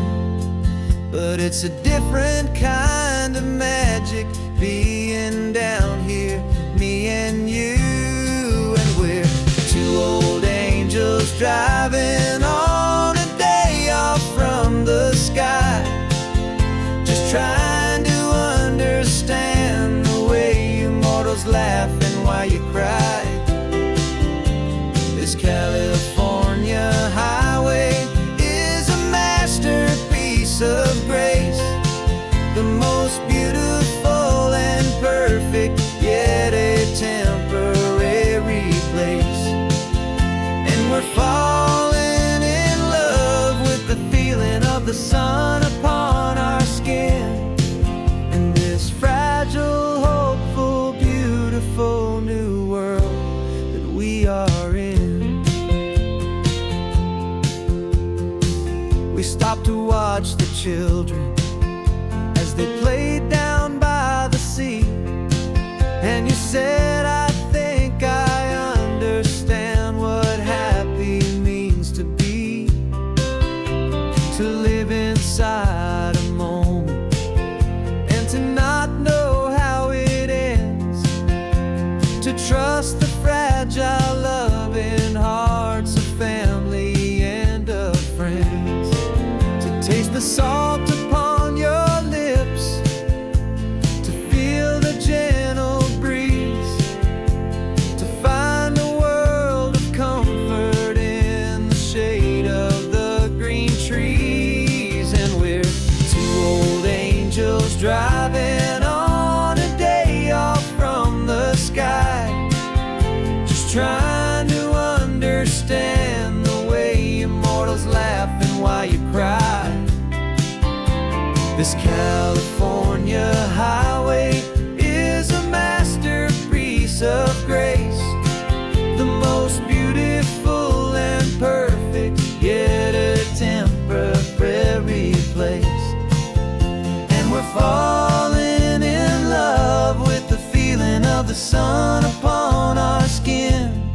but it's a different kind of magic being down here, me and you. And we're two old angels driving on a day off from the sky, just trying to understand the way you mortals laugh and why you cry. This California highway is a masterpiece of grace, the most beautiful and perfect, yet a temporary place. And we're falling in love We stopped to watch the children as they played down by the sea. And you said, I think I understand what happy means to be, to live inside a moment and to not know how it ends, to trust the fragile loving hearts of family and of friends, to taste the salt upon your lips, to feel the gentle breeze, to find a world of comfort in the shade of the green trees. And we're two old angels driving on a day off from the sky, just trying to understand the way immortals laugh and why you cry. This California highway is a masterpiece of grace, the most beautiful and perfect, yet a temporary place. And we're falling in love with the feeling of the sun upon our skin,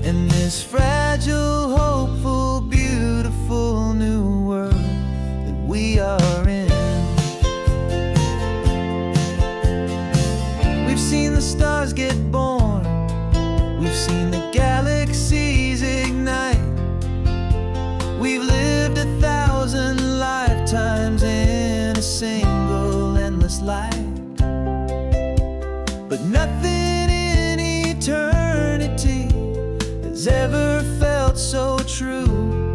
in this fragile, hopeful, beautiful new world that we are in. We've seen the stars get born, we've seen the galaxies ignite, we've lived 1,000 lifetimes in a single endless life. But nothing in eternity has ever felt so true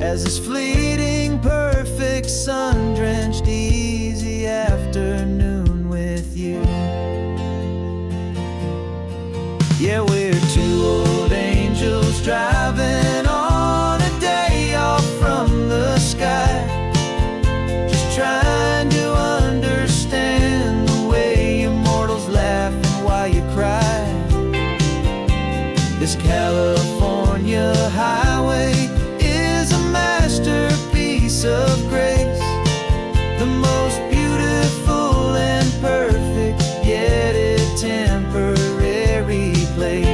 as this fleeting, perfect, sun-drenched, easy afternoon with you. Yeah, we're two old angels driving on a day off from the sky, just trying to understand the way immortals laugh and why you cry. This California highway is a masterpiece of grace, the most beautiful and perfect, yet a temporary place.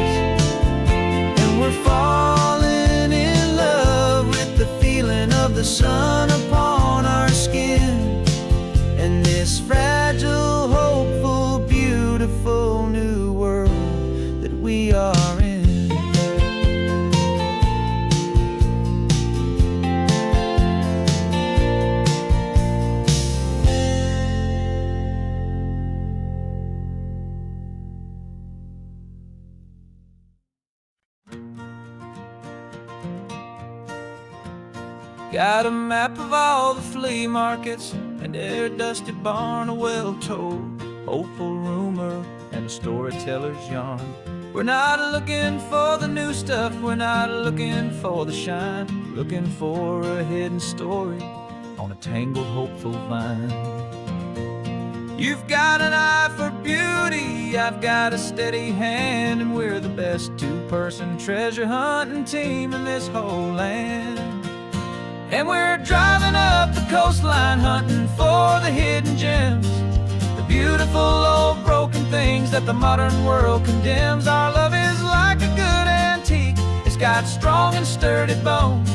And we're falling in love with the feeling of the sun upon our skin, and this fragile, hopeful, beautiful new world that we are in. Got a map of all the flea markets and every dusty barn, a well-told, hopeful rumor and a storyteller's yarn. We're not looking for the new stuff, we're not looking for the shine, looking for a hidden story on a tangled, hopeful vine. You've got an eye for beauty, I've got a steady hand, and we're the best two-person treasure hunting team in this whole land. And we're driving up the coastline hunting for the hidden gems, the beautiful old broken things that the modern world condemns. Our love is like a good antique, it's got strong and sturdy bones,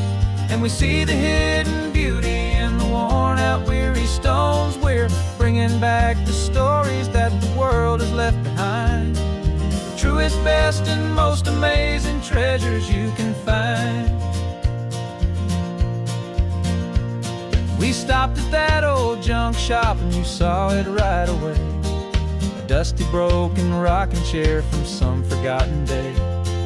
and we see the hidden beauty in the worn out weary stones. We're bringing back the stories that the world has left behind, the truest, best, and most amazing treasures you can find. We stopped at that old junk shop and you saw it right away, a dusty, broken rocking chair from some forgotten day.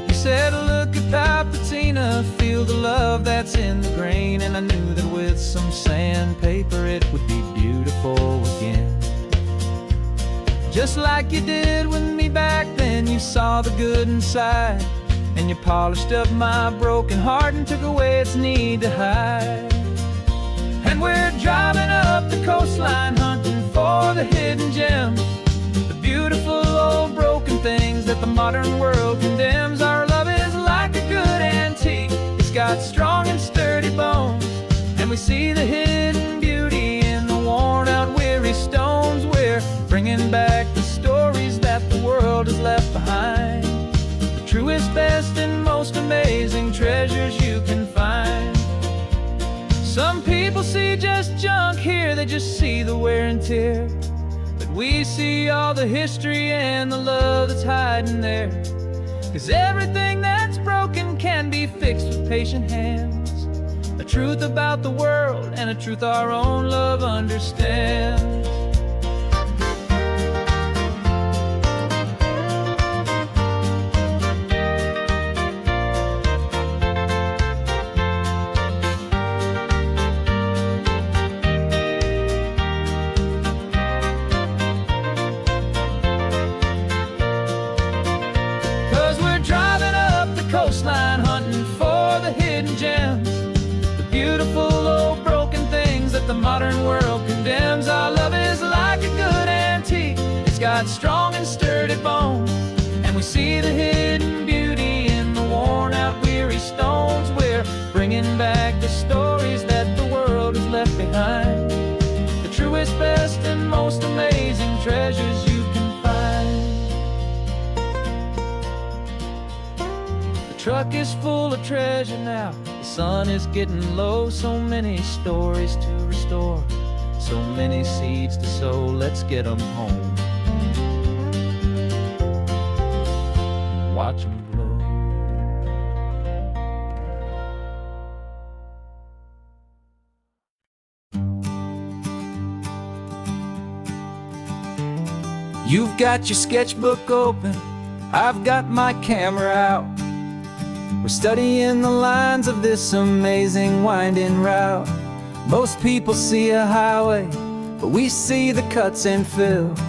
You said, look at that patina, feel the love that's in the grain, and I knew that with some sandpaper it would be beautiful again. Just like you did with me back then, you saw the good inside, and you polished up my broken heart and took away its need to hide. And we're driving up the coastline hunting for the hidden gems, the beautiful old broken things that the modern world condemns. Our love is like a good antique, it's got strong and sturdy bones, and we see the hidden beauty in the worn out, weary stones. We're bringing back the stories that the world has left behind, the truest, best, and most amazing treasures you can find. Some people see just junk here, they just see the wear and tear, but we see all the history and the love that's hiding there. 'Cause everything that's broken can be fixed with patient hands, a truth about the world and a truth our own love understands. 'Cause we're driving up the coastline, hunting for the hidden gems, the beautiful old broken things that the modern world condemns. Our love is like a good antique, it's got strong and sturdy bones, and we see the hidden beauty in the worn out, weary stones. We're bringing back the stories that the world has left behind, the truest, best, and most amazing treasures you can find. The truck is full of treasure now, the sun is getting low. So many stories to restore, so many seeds to sow. Let's get them home, watch them blow. You've got your sketchbook open, I've got my camera out. We're studying the lines of this amazing winding route. Most people see a highway, but we see the cuts and fills,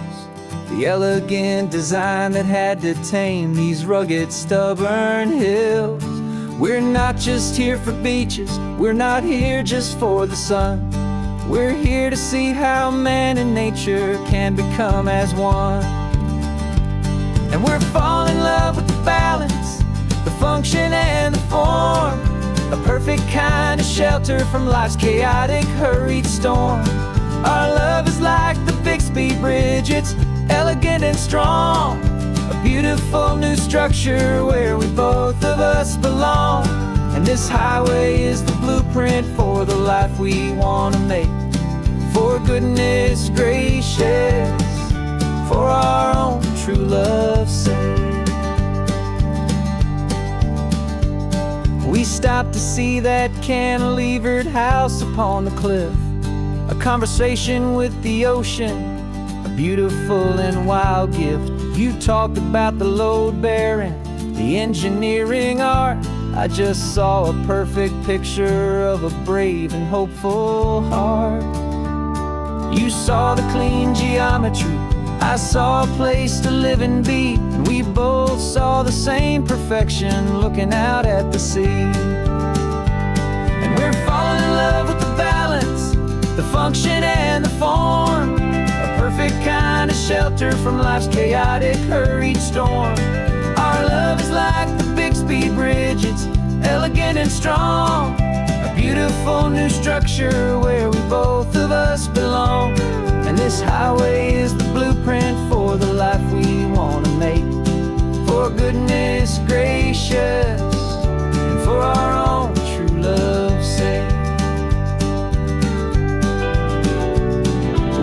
the elegant design that had to tame these rugged, stubborn hills. We're not just here for beaches, we're not here just for the sun. We're here to see how man and nature can become as one. And we're falling in love with the balance, the function and the form, a perfect kind of shelter from life's chaotic, hurried storm. Our love is like the Bixby Bridge, it's elegant and strong, a beautiful new structure where we both of us belong. And this highway is the blueprint for the life we want to make, for goodness gracious, for our own true love's sake. We stopped to see that cantilevered house upon the cliff, a conversation with the ocean, a beautiful and wild gift. You talked about the load bearing, the engineering art. I just saw a perfect picture of a brave and hopeful heart. You saw the clean geometry, I saw a place to live and be, and we both saw the same perfection looking out at the sea. And we're falling in love with the balance, the function and the form, a perfect kind of shelter from life's chaotic, hurried storm. Our love is like the Bixby Bridge, it's elegant and strong, a beautiful new structure where we both of us belong. And this highway is the blueprint for the life we want to make, for goodness gracious, and for our own true love's sake.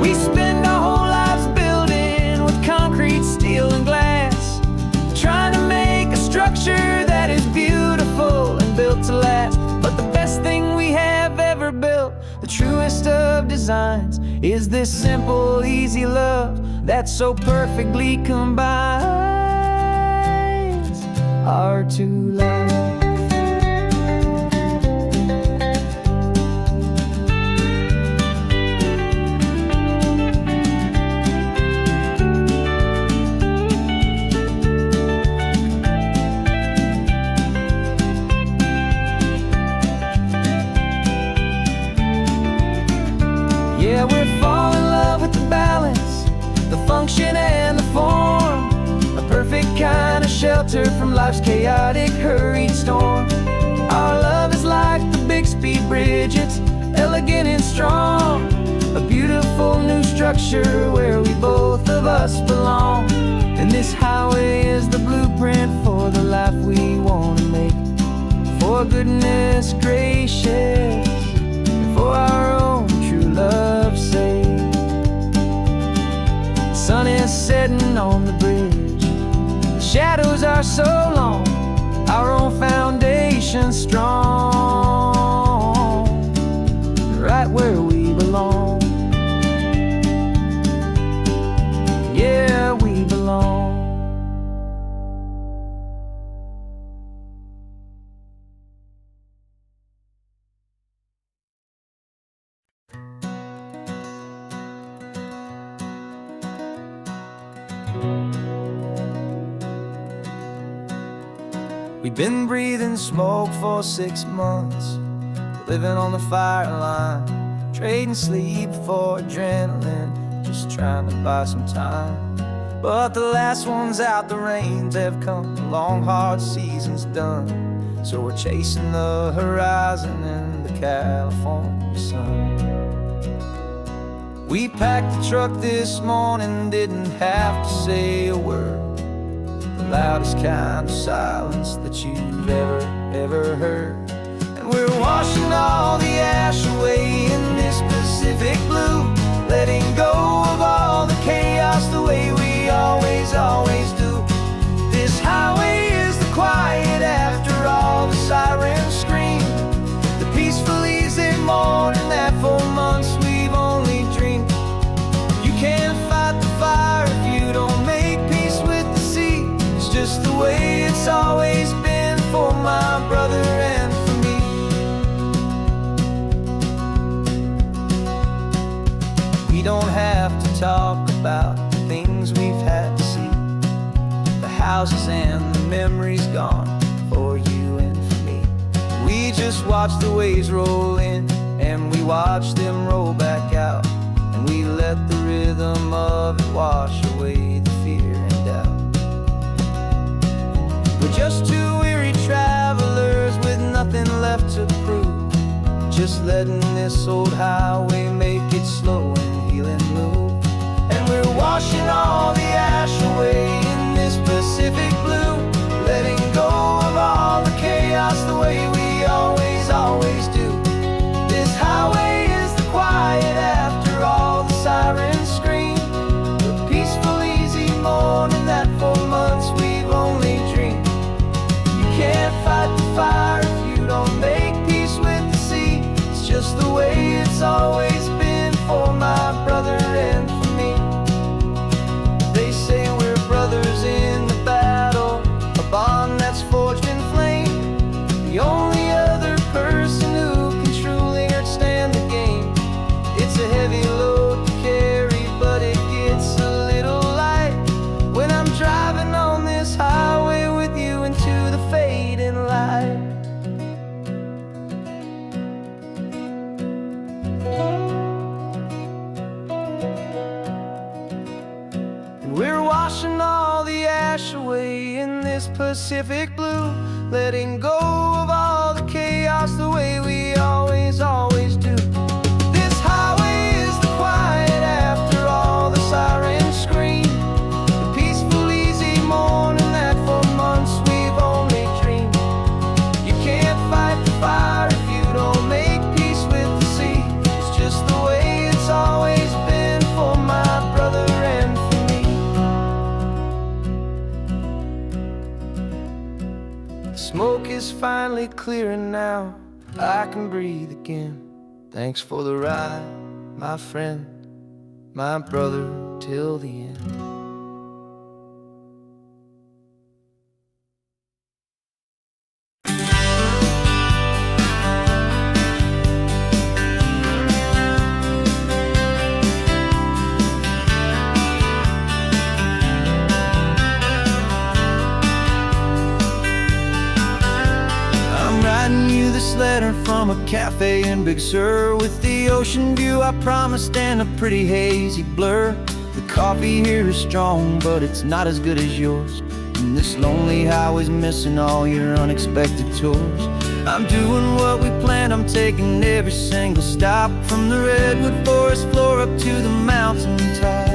We spend our whole lives building with concrete, steel, and glass, trying to make a structure that is beautiful and built to last. But the best thing we have ever built, the truest of designs, is this simple, easy love that so perfectly combines our two lives. Yeah, we're falling in love with the balance, the function and the form, a perfect kind of shelter from life's chaotic, hurried storm. Our love is like the Bixby Bridge, bridge, it's elegant and strong, a beautiful new structure where we both of us belong. And this highway is the blueprint for the life we want to make. For goodness gracious, and for our own true love's sake. The sun is setting on the bridge, the shadows are so long, our own foundation strong, right where we belong. Yeah, we belong. We've been breathing smoke for 6 months, living on the fire line, trading sleep for adrenaline, just trying to buy some time. But the last one's out, the rains have come, the long hard season's done. So we're chasing the horizon in the California sun. We packed the truck this morning, didn't have to say a word. The loudest kind of silence that you've ever heard. And we're washing all the ash away in this Pacific blue, letting go of all the chaos the way we always do. This highway is the quiet after all the sirens scream, the peaceful easy morning that for months we've only dreamed. You can't fight the fire if you don't make peace with the sea. It's just the way it's always been for my brother and for me. We don't have to talk about the things we've had to see, the houses and the memories gone for you and for me. We just watch the waves roll in, and we watch them roll back out, and we let the rhythm of it wash away the fear and doubt. We're just two weary travelers with nothing left to prove, just letting this old highway make it slow and healing move. And we're washing all the ash away in this Pacific blue, letting go of all the chaos the way we always do. This highway is the quiet after all the sirens scream, the peaceful easy morning that for months we've only dreamed. You can't fight the fire if you don't make peace with the sea. It's just the way it's always been for my brother and for me. They say we're brothers in the battle, a bond that's forged in flame. The only other person who can truly understand the game. It's a heavy load to carry, but it gets a little light when I'm driving on this highway with you into the fading light. And we're washing all the ash away in this Pacific blue, letting go of all the chaos the way we always do. This highway is the quiet after all the sirens scream, the peaceful easy morning that for months we've only dreamed. You can't fight the fire if you don't make peace with the sea. It's just the way it's always been for my brother and for me. The smoke is finally clearing now, I can breathe again. Thanks for the ride, my friend, my brother, till the end. This letter from a cafe in Big Sur, with the ocean view I promised and a pretty hazy blur. The coffee here is strong, but it's not as good as yours, and this lonely highway's missing all your unexpected tours. I'm doing what we planned, I'm taking every single stop, from the redwood forest floor up to the mountain top.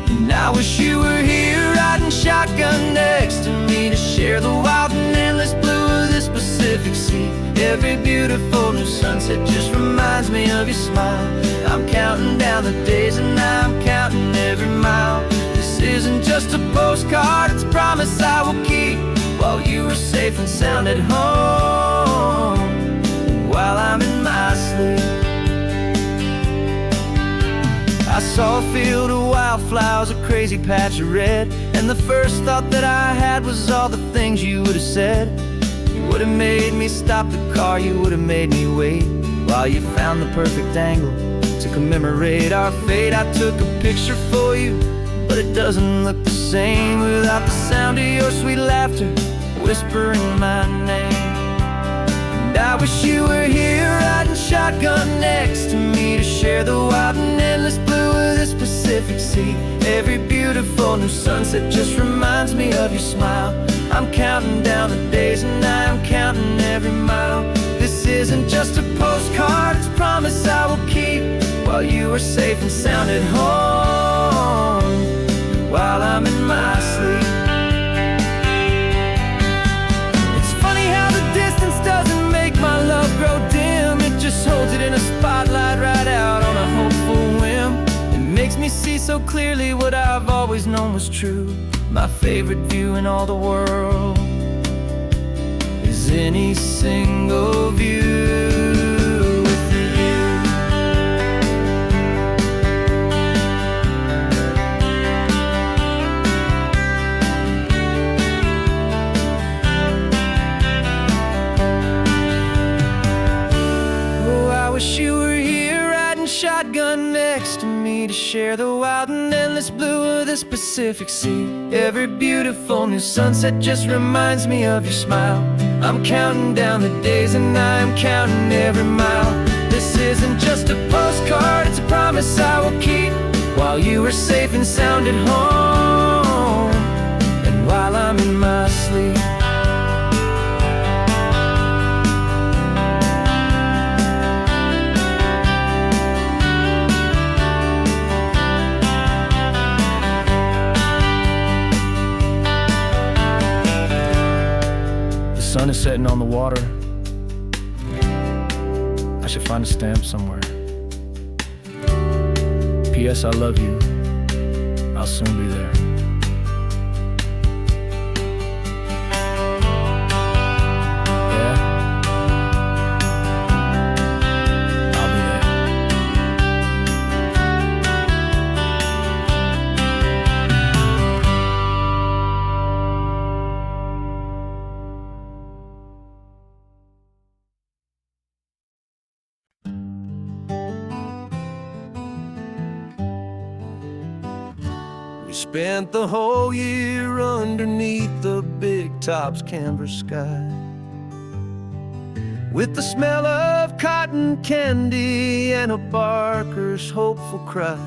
And I wish you were here riding shotgun next to me, to share the wild and endless blue of this Pacific Sea. Every beautiful new sunset just reminds me of your smile. I'm counting down the days and I'm counting every mile. This isn't just a postcard, it's a promise I will keep, while you are safe and sound at home, while I'm in my sleep. I saw a field of wildflowers, a crazy patch of red, and the first thought that I had was all the things you would have said. You would have made me stop the car, you would have made me wait, while you found the perfect angle to commemorate our fate. I took a picture for you, but it doesn't look the same without the sound of your sweet laughter whispering my name. And I wish you were here riding shotgun next to me, to share the wild and endless blue of this Pacific Sea. Every beautiful new sunset just reminds me of your smile. I'm counting down the days and I'm counting every mile. This isn't just a postcard, it's a promise I will keep, while you are safe and sound at home, while I'm in my sleep. It's funny how the distance doesn't make my love grow dim. It just holds it in a spotlight right out on a hopeful whim. It makes me see so clearly what I've always known was true. My favorite view in all the world is any single view with you. Oh, I wish you were here riding shotgun next to me, to share the wild and endless blue of this Pacific Sea. Every beautiful new sunset just reminds me of your smile. I'm counting down the days and I'm counting every mile. This isn't just a postcard, it's a promise I will keep, while you are safe and sound at home, and while I'm in my sleep. The sun is setting on the water. I should find a stamp somewhere. P.S. I love you. I'll soon be there. Yeah? I'll be there. We spent the whole year underneath the big top's canvas sky, with the smell of cotton candy and a barker's hopeful cry.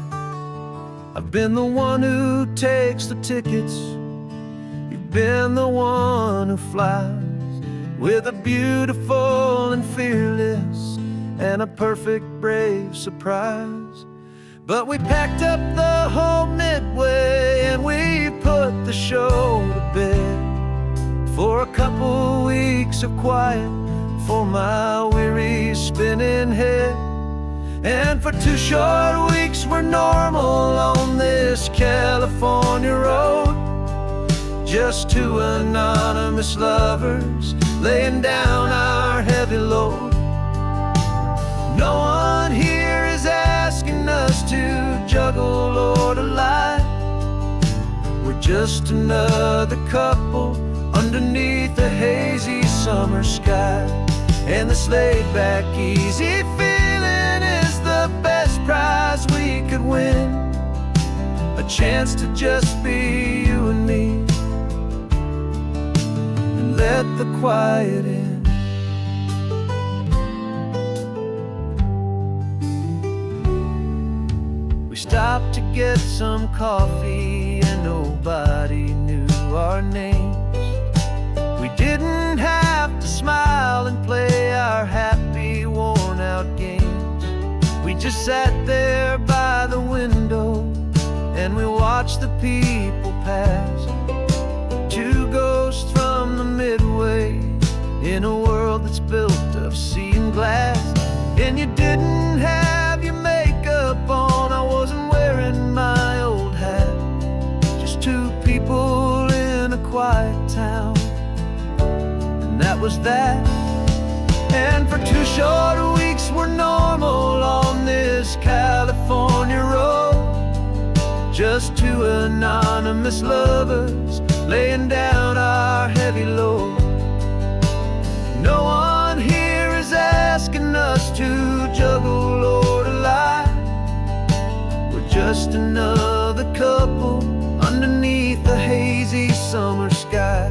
I've been the one who takes the tickets, you've been the one who flies, with a beautiful and fearless and a perfect brave surprise. But we packed up the whole Midway and we put the show to bed, for a couple weeks of quiet for my weary spinning head. And for 2 short weeks we're normal on this California road, just 2 anonymous lovers laying down our heavy load. No one here is asking us to juggle or to lie. We're just another couple underneath a hazy summer sky. And this laid-back, easy feeling is the best prize we could win, a chance to just be you and me, and let the quiet in. We stopped to get some coffee and nobody knew our names. We didn't have to smile and play our happy, worn-out games. We just sat there by the window and we watched the people pass. Two ghosts from the Midway in a world that's built of sea and glass. And you didn't have your makeup on, I wasn't wearing my old hat. Just two people in a quiet town, and that was that. And for 2 short weeks we're normal on this California road. Just two anonymous lovers laying down our heavy load. No one here is asking us to juggle or to lie. We're just another couple underneath the hazy summer sky.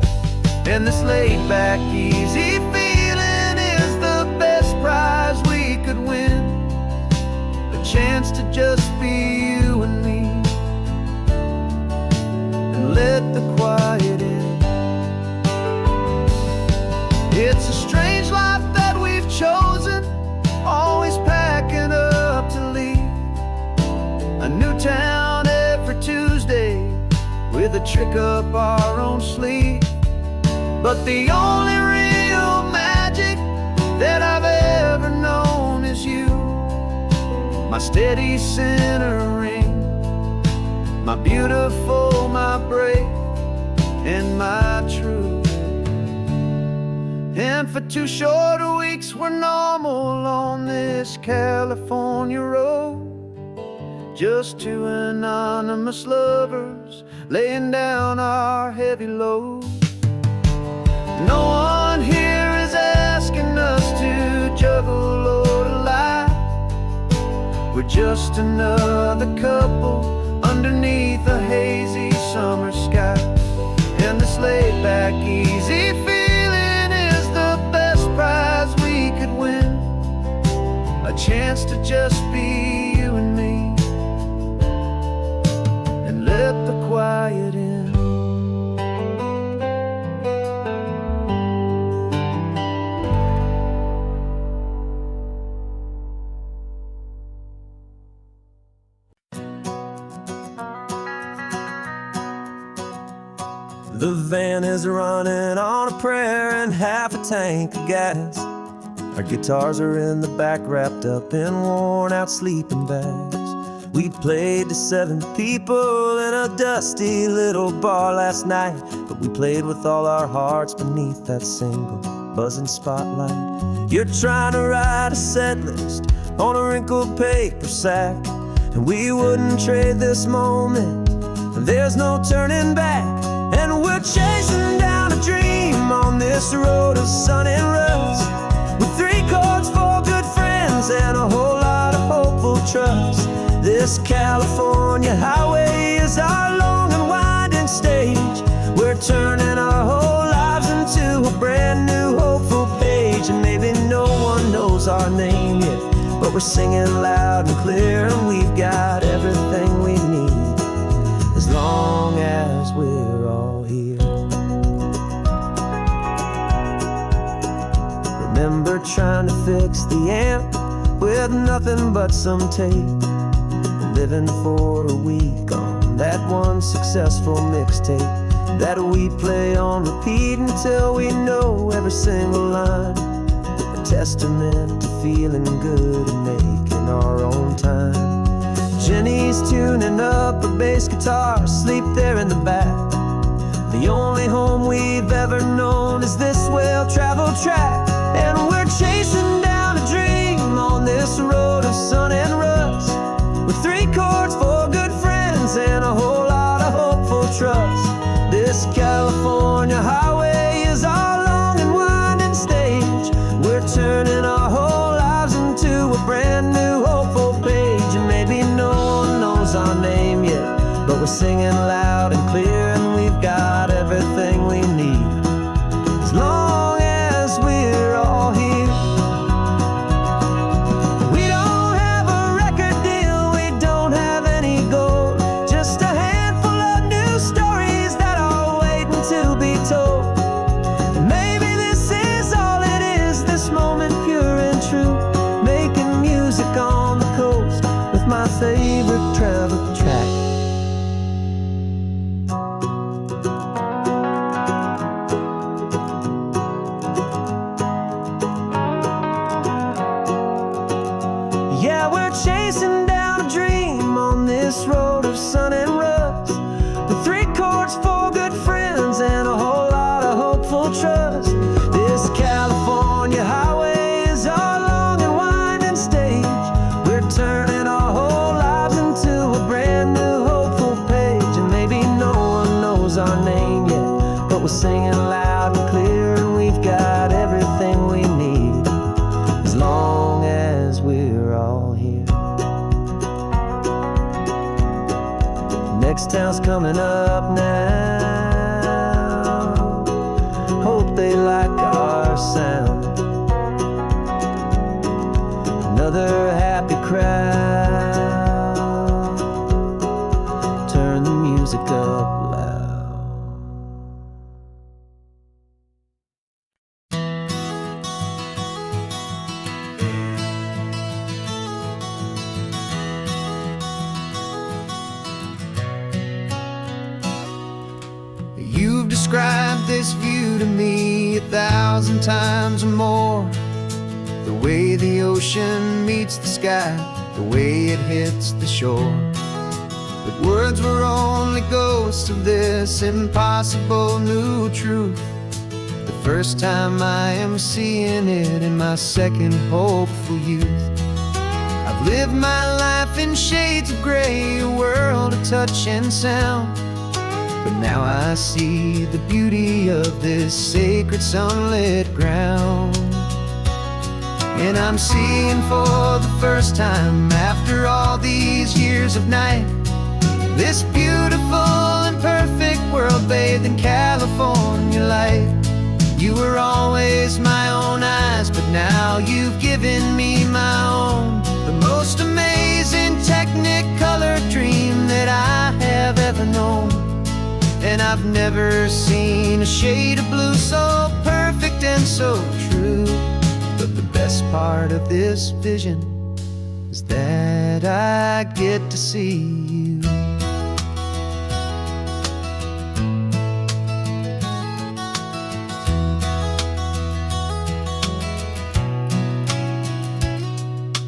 And this laid-back, easy feeling is the best prize we could win. A chance to just be you and me, and let the quiet in. It's a strange life that we've chosen, always packing up to leave. A new town every Tuesday with a trick up our own sleeve. But the only real magic that I've ever known is you, my steady centering, my beautiful, my brave, and my true. And for 2 short weeks we're normal on this California road. Just two anonymous lovers laying down our heavy load. No one here is asking us to juggle or to lie. We're just another couple underneath a hazy summer sky. And this laid-back, easy feeling is the best prize we could win. A chance to just be you and me, and let the quiet in. The van is running on a prayer and half a tank of gas. Our guitars are in the back, wrapped up in worn-out sleeping bags. We played to 7 people in a dusty little bar last night, but we played with all our hearts beneath that single buzzing spotlight. You're trying to write a set list on a wrinkled paper sack, and we wouldn't trade this moment. There's no turning back. And we're chasing down a dream on this road of sun and rust, with 3 chords, 4 good friends, and a whole lot of hopeful trust. This California highway is our long and winding stage. We're turning our whole lives into a brand new hopeful page. And maybe no one knows our name yet, but we're singing loud and clear, and we've got everything we need, as long as we're all here. Remember trying to fix the amp with nothing but some tape, living for a week on that one successful mixtape that we play on repeat until we know every single line. A testament to feeling good and making our own time. Jenny's tuning up her bass guitar, asleep there in the back. The only home we've ever known is this well-traveled track. And we're chasing down a dream on this road of sun and rust, with 3 chords, 4 good friends, and a whole lot of hopeful trust. This California highway is our long and winding stage. We're turning our whole lives into a brand new hopeful page. And maybe no one knows our name yet, but we're singing loud and clear, and we've got everything we need, as long as we're all here. favorite travel track. Yeah, we're chasing down a dream on this road of sun and rust, with 3 chords, 4 good friends, and a whole lot of hopeful trust. This California highway is our long and winding stage. We're turning our whole lives into a brand new hopeful page. And maybe no one knows our name yet, but we're singing loud and clear, and we've got everything we need, as long as we're all here. Next town's coming up now. Hope they like our sound. Another happy crowd. Turn the music up loud. You've described this view to me 1,000 times or more. The way the ocean meets the sky, the way it hits the shore. But words were only ghosts of this impossible new truth. The first time I am seeing it in my second hopeful youth. I've lived my life in shades of gray, a world of touch and sound. But now I see the beauty of this sacred sunlit ground. And I'm seeing for the first time, after all these years of night, this beautiful and perfect world bathed in California light. You were always my own eyes, but now you've given me my own. The most amazing technicolor dream that I have ever known. And I've never seen a shade of blue so perfect and so true. But the best part of this vision is that I get to see you.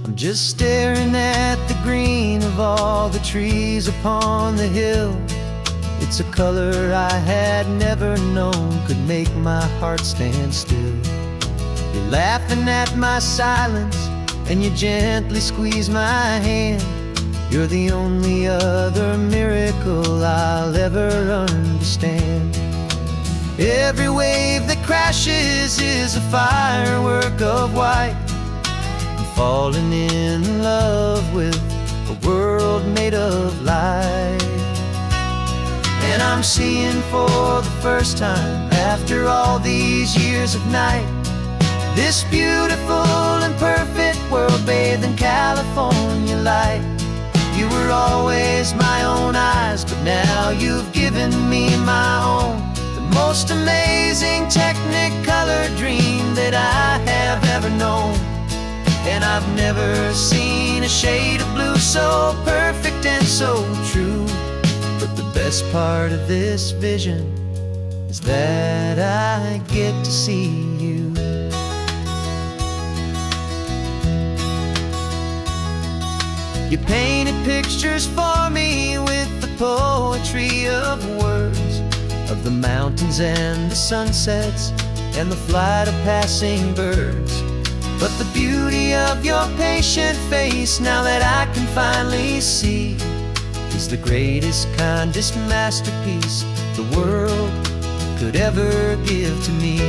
I'm just staring at the green of all the trees upon the hill. It's a color I had never known could make my heart stand still. You're laughing at my silence, and you gently squeeze my hand. You're the only other miracle I'll ever understand. Every wave that crashes is a firework of white. I'm falling in love with a world made of light. And I'm seeing for the first time, after all these years of night, this beautiful and perfect world bathed in California light. You were always my own eyes, but now you've given me my own. The most amazing technicolor dream that I have ever known. And I've never seen a shade of blue so perfect and so true. But the best part of this vision is that I get to see you. You painted pictures for me with the poetry of words, of the mountains and the sunsets and the flight of passing birds. But the beauty of your patient face, now that I can finally see, is the greatest, kindest masterpiece the world could ever give to me.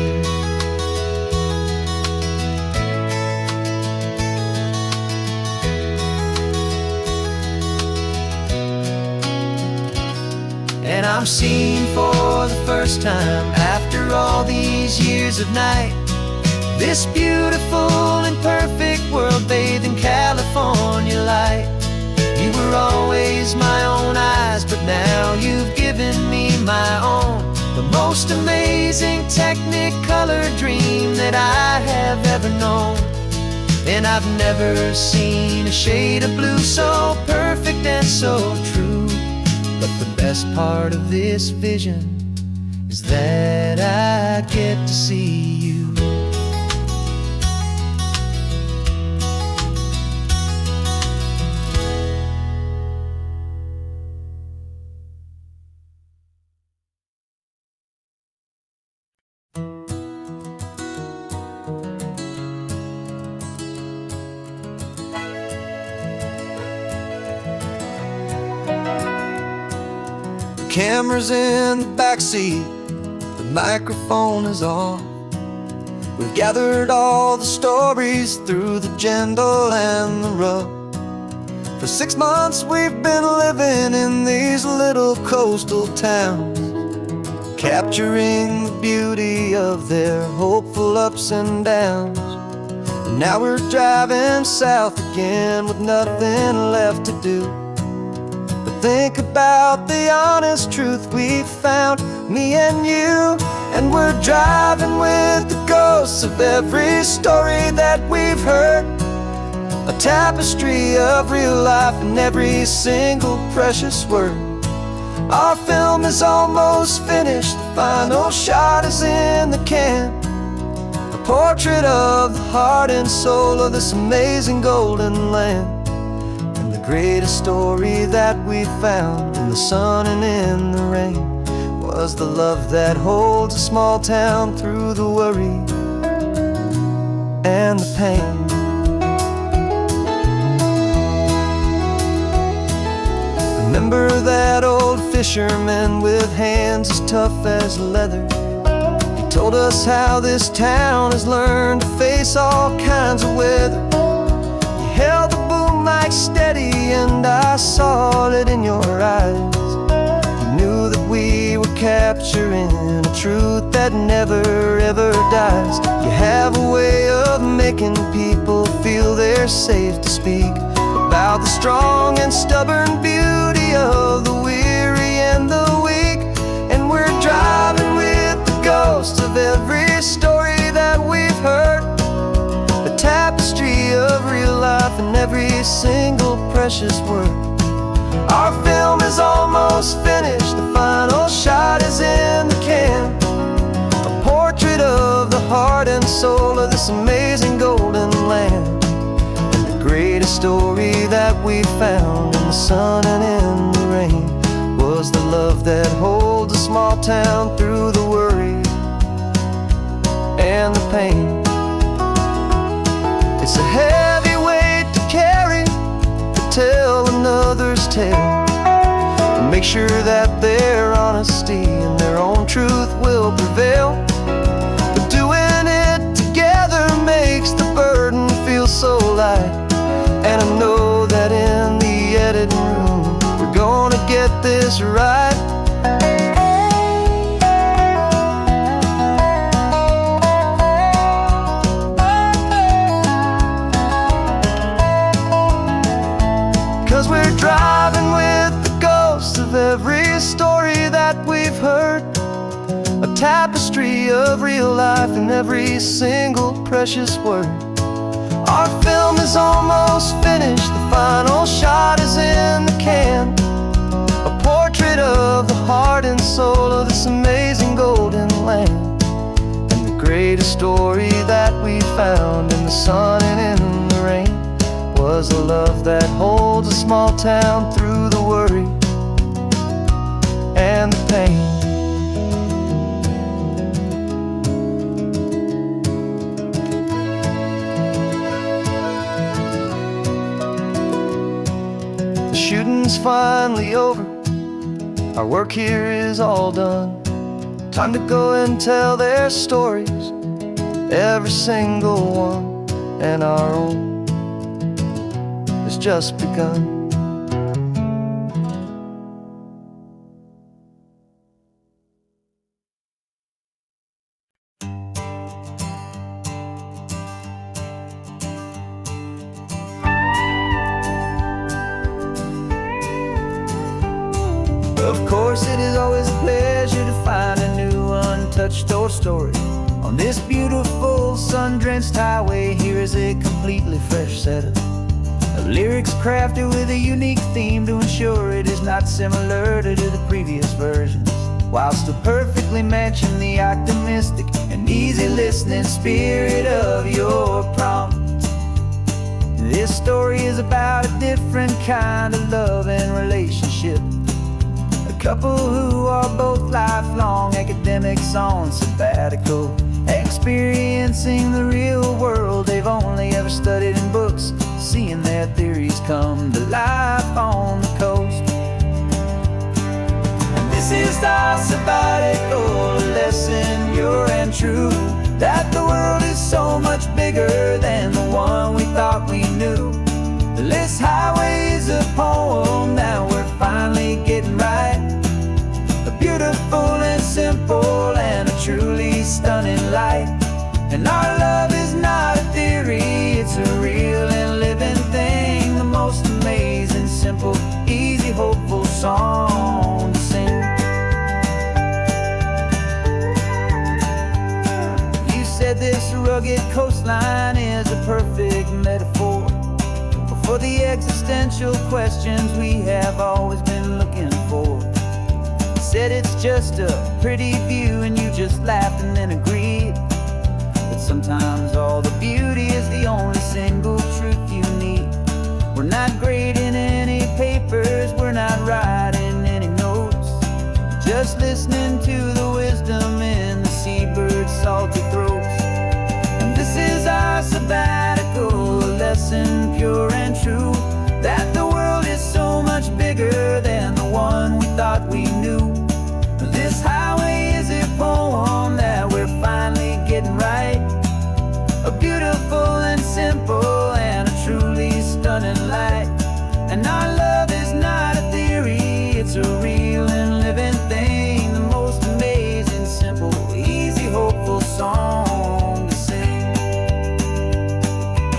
And I'm seeing for the first time, after all these years of night, this beautiful and perfect world bathed in California light. You were always my own eyes, but now you've given me my own. The most amazing technicolor dream that I have ever known. And I've never seen a shade of blue so perfect and so true. But the best part of this vision is that I get to see you. Camera's in the backseat, the microphone is on. We've gathered all the stories through the gentle and the rough. For 6 months we've been living in these little coastal towns, capturing the beauty of their hopeful ups and downs. And now we're driving south again with nothing left to do. Think about the honest truth we've found, me and you. And we're driving with the ghosts of every story that we've heard, a tapestry of real life and every single precious word. Our film is almost finished, the final shot is in the can, a portrait of the heart and soul of this amazing golden land. The greatest story that we found in the sun and in the rain was the love that holds a small town through the worry and the pain. Remember that old fisherman with hands as tough as leather? He told us how this town has learned to face all kinds of weather. You held the boom mic steady and I saw it in your eyes. You knew that we were capturing a truth that never ever dies. You have a way of making people feel they're safe to speak about the strong and stubborn beauty of the weary and the weak. And we're driving with the ghosts of every story that we've heard, the tapestry of real life and every single precious word. Our film is almost finished, the final shot is in the can, a portrait of the heart and soul of this amazing golden land. And the greatest story that we found in the sun and in the rain was the love that holds a small town through the worry and the pain. It's a heavy weight to carry, to tell another's tale, and make sure that their honesty and their own truth will prevail. But doing it together makes the burden feel so light. And I know that in the editing room we're gonna get this right. 'Cause we're driving with the ghosts of every story that we've heard, a tapestry of real life and every single precious word. Our film is almost finished, the final shot is in the can, a portrait of the heart and soul of this amazing golden land. And the greatest story that we found in the sun and in the rain was a love that holds a small town through the worry and the pain. The shooting's finally over, our work here is all done. Time to go and tell their stories, every single one, and our own has just begun. Of course, it is always a pleasure to find a new untouched old story On this beautiful sun-drenched highway, here is a completely fresh set of lyrics crafted with a unique theme to ensure it is not similar to the previous versions, while still perfectly matching the optimistic and easy listening spirit of your prompt. This story is about a different kind of love and relationship. A couple who are both lifelong academics on sabbatical, experiencing the real world they've only ever studied in books, seeing their theories come to life on the coast. And this is our sabbatical lesson, pure and true, that the world is so much bigger than the one we thought we knew. This highway is a poem that we're finally getting right. A beautiful and simple and a truly stunning light. And our love is not a theory, it's a real and living thing. The most amazing, simple, easy, hopeful song to sing. You said this rugged coastline is a perfect metaphor for the existential questions we have always been looking for. You said it's just a pretty view and you just laughed and then agreed that sometimes all the beauty is the only single truth you need. We're not grading any papers, we're not writing any notes, just listening to the wisdom in the seabird's salty throats. And this is our sabbatical lesson, pure and true, that the world is so much bigger than the one we thought we knew. This highway is a poem that we're finally getting right. A beautiful and simple and a truly stunning light. And our love is not a theory, it's a real and living thing. The most amazing, simple, easy, hopeful song to sing.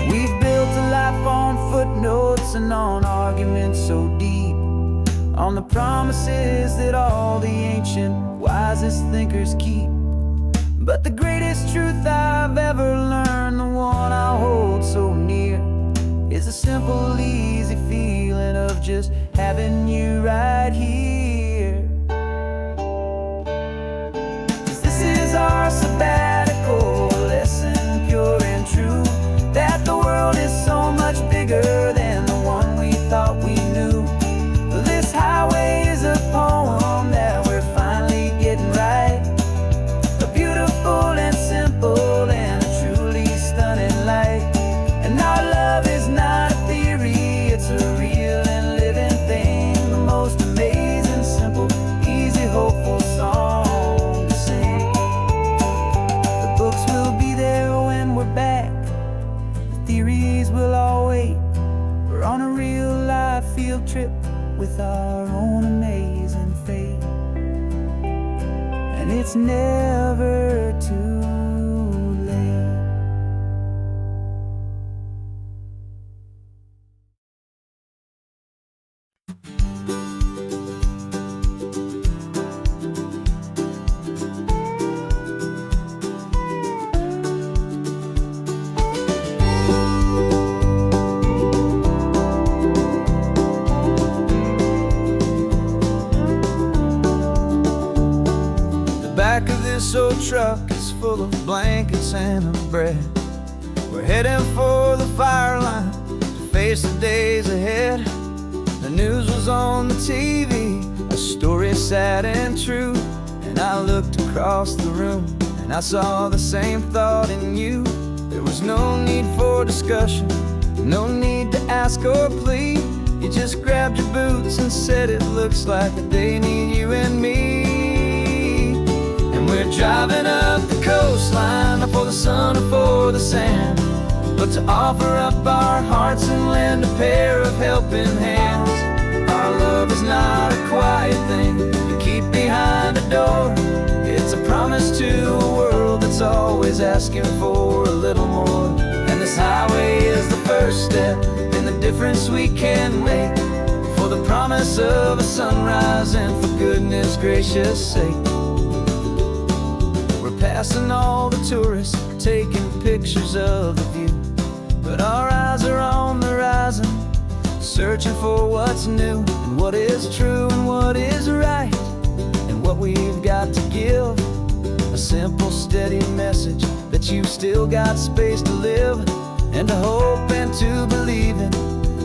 We've built a life on footnotes and on arguments so deep, on the promises that all the ancient, wisest thinkers keep. But the greatest truth I've ever learned, the one I hold so near, is a simple, easy feeling of just having you right here. 'Cause this is our sabbatical lesson, pure and true, that the world is so much bigger than the one we thought we knew. This highway is a poem that we're finally getting right. A beautiful and simple and a truly stunning light. And our love is not a theory, it's a real and living thing. The most amazing, simple, easy, hopeful song to sing. The books will be there when we're back, the theories will all wait. We're on a real life field trip with our own amazing fate. And it's never too late. Back of this old truck is full of blankets and of bread. We're heading for the fire line to face the days ahead. The news was on the TV, a story sad and true. And I looked across the room and I saw the same thought in you. There was no need for discussion, no need to ask or plead. You just grabbed your boots and said it looks like a day need you and me. We're driving up the coastline, not for the sun or for the sand, but to offer up our hearts and lend a pair of helping hands. Our love is not a quiet thing you keep behind a door. It's a promise to a world that's always asking for a little more. And this highway is the first step in the difference we can make, for the promise of a sunrise and for goodness gracious sake. passing all the tourists, taking pictures of the view. But our eyes are on the horizon, searching for what's new, and what is true and what is right, and what we've got to give. A simple, steady message that you've still got space to live, and to hope and to believe in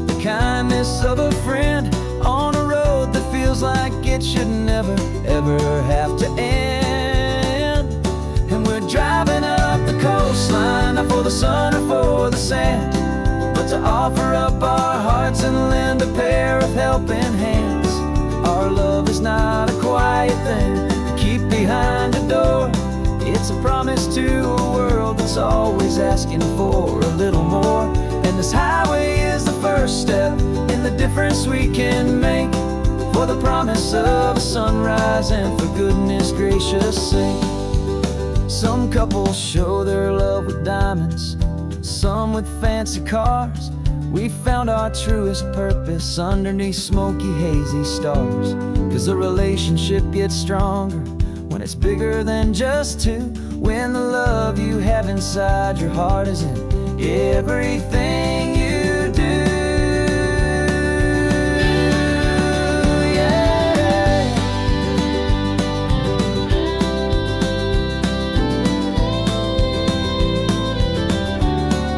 the kindness of a friend on a road that feels like it should never, ever have to end. And we're driving up the coastline, not for the sun or for the sand, but to offer up our hearts and lend a pair of helping hands. Our love is not a quiet thing to keep behind a door. It's a promise to a world that's always asking for a little more. And this highway is the first step in the difference we can make, for the promise of a sunrise and for goodness gracious sake. Some couples show their love with diamonds, some with fancy cars. We found our truest purpose underneath smoky, hazy stars. 'Cause a relationship gets stronger when it's bigger than just two, when the love you have inside your heart is in everything you do. Yeah.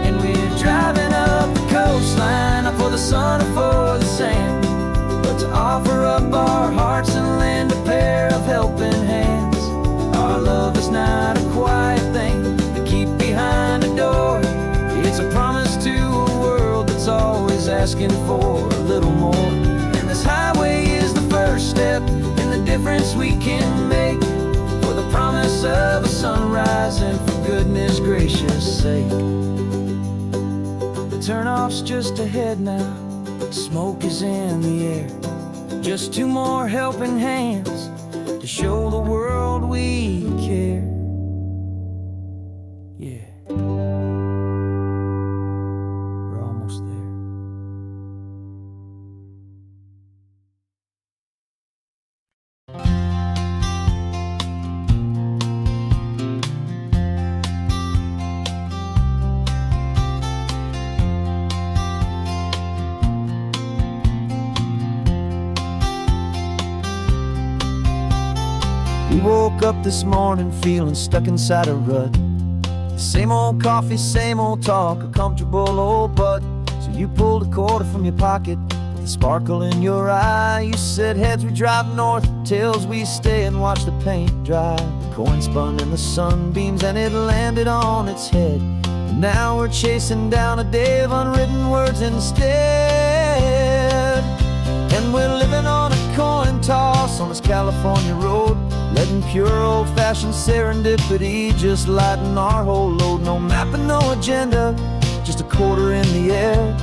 And we're driving up the coastline, not for the sun or for the sand, but to offer up our hearts and lend a pair of helping hands. Our love is not a quiet thing to keep behind a door. It's a promise to a world that's always asking for a little more. And this highway is the first step in the difference we can make, for the promise of a sunrise and for goodness gracious sake. The turnoff's just ahead now, smoke is in the air. Just two more helping hands to show the world we care. Yeah. We're almost there. We woke up this morning feeling stuck inside a rut. Same old coffee, same old talk, a comfortable old butt. So you pulled a quarter from your pocket with a sparkle in your eye. You said heads we drive north, tails we stay and watch the paint dry. The coin spun in the sunbeams and it landed on its head. And now we're chasing down a day of unwritten words instead. And we're living on a coin toss on this California road, letting pure old-fashioned serendipity just lighten our whole load. No map and no agenda, just a quarter in the air.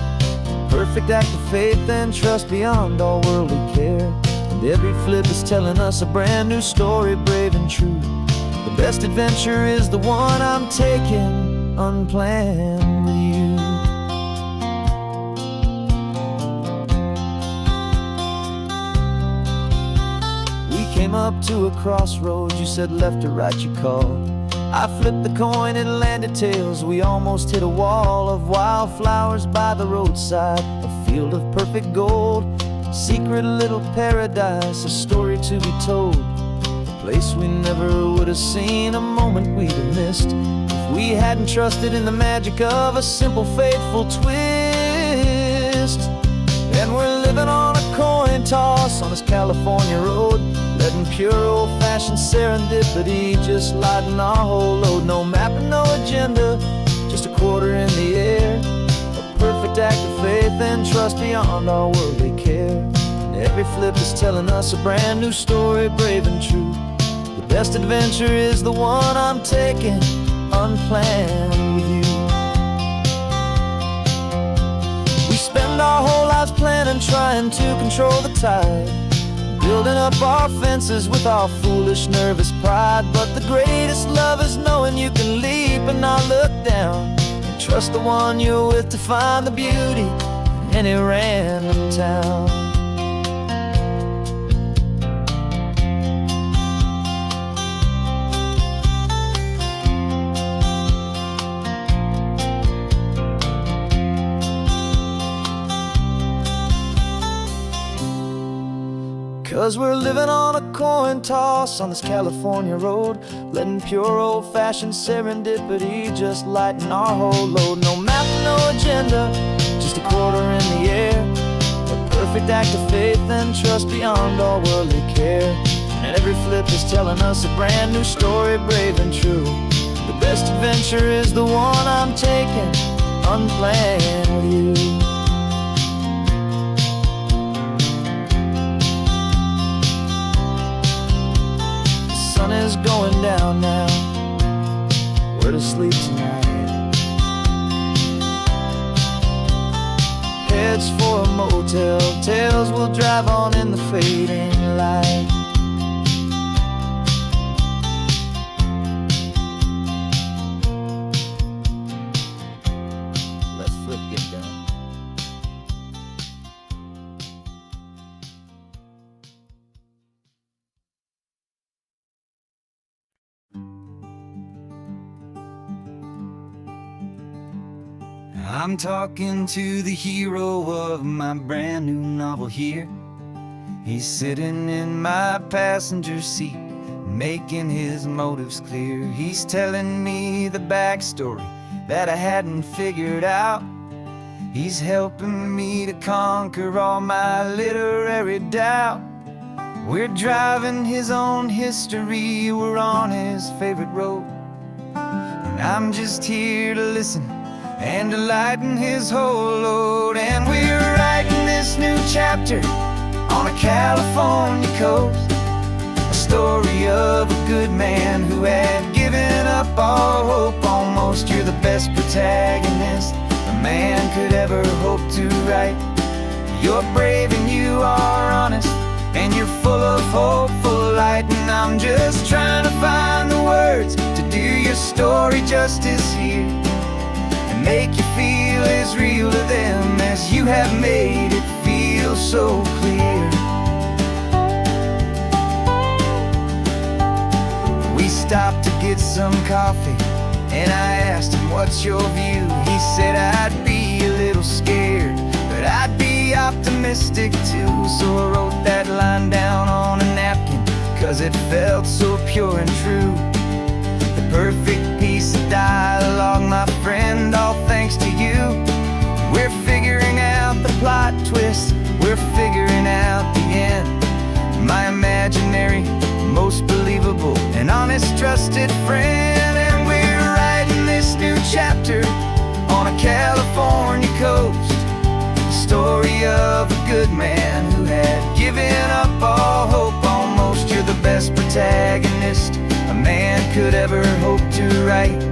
Perfect act of faith and trust beyond all worldly care. And every flip is telling us a brand new story, brave and true. The best adventure is the one I'm taking unplanned with you. Came up to a crossroads, you said left or right, you called. I flipped the coin, it landed tails. We almost hit a wall of wildflowers by the roadside, a field of perfect gold, secret little paradise, a story to be told. A place we never would have seen, a moment we'd have missed if we hadn't trusted in the magic of a simple, faithful twist. And we're living on a coin toss on this California road, letting pure old-fashioned serendipity just lighten our whole load. No map and no agenda, just a quarter in the air. A perfect act of faith and trust beyond our worldly care. And every flip is telling us a brand new story, brave and true. The best adventure is the one I'm taking unplanned with you. We spend our whole lives planning, trying to control the tide, building up our fences with our foolish, nervous pride. But the greatest love is knowing you can leap and not look down, and trust the one you're with to find the beauty in any random town. 'Cause we're living on a coin toss on this California road, letting pure old-fashioned serendipity just lighten our whole load. No map, no agenda, just a quarter in the air, a perfect act of faith and trust beyond all worldly care. And every flip is telling us a brand new story, brave and true. The best adventure is the one I'm taking, unplanned with you. Sun is going down now, we're to sleep tonight. Heads for a motel, tails will drive on in the fading light. Let's flip get done. I'm talking to the hero of my brand new novel here. He's sitting in my passenger seat, making his motives clear. He's telling me the backstory that I hadn't figured out. He's helping me to conquer all my literary doubt. We're driving his own history, we're on his favorite road, and I'm just here to listen and to lighten his whole load. And we're writing this new chapter on a California coast, a story of a good man who had given up all hope almost. You're the best protagonist a man could ever hope to write. You're brave and you are honest, and you're full of hopeful light. And I'm just trying to find the words to do your story justice here, make you feel as real to them as you have made it feel so clear. We stopped to get some coffee, and I asked him, what's your view? He said, I'd be a little scared, but I'd be optimistic too. So I wrote that line down on a napkin, 'cause it felt so pure and true. The perfect piece of dialogue, my friend, all thanks to you. We're figuring out the plot twist, we're figuring out the end. My imaginary, most believable and honest trusted friend. And we're writing this new chapter on a California coast, the story of a good man who had given up all hope almost. You're the best protagonist a man could ever hope to write.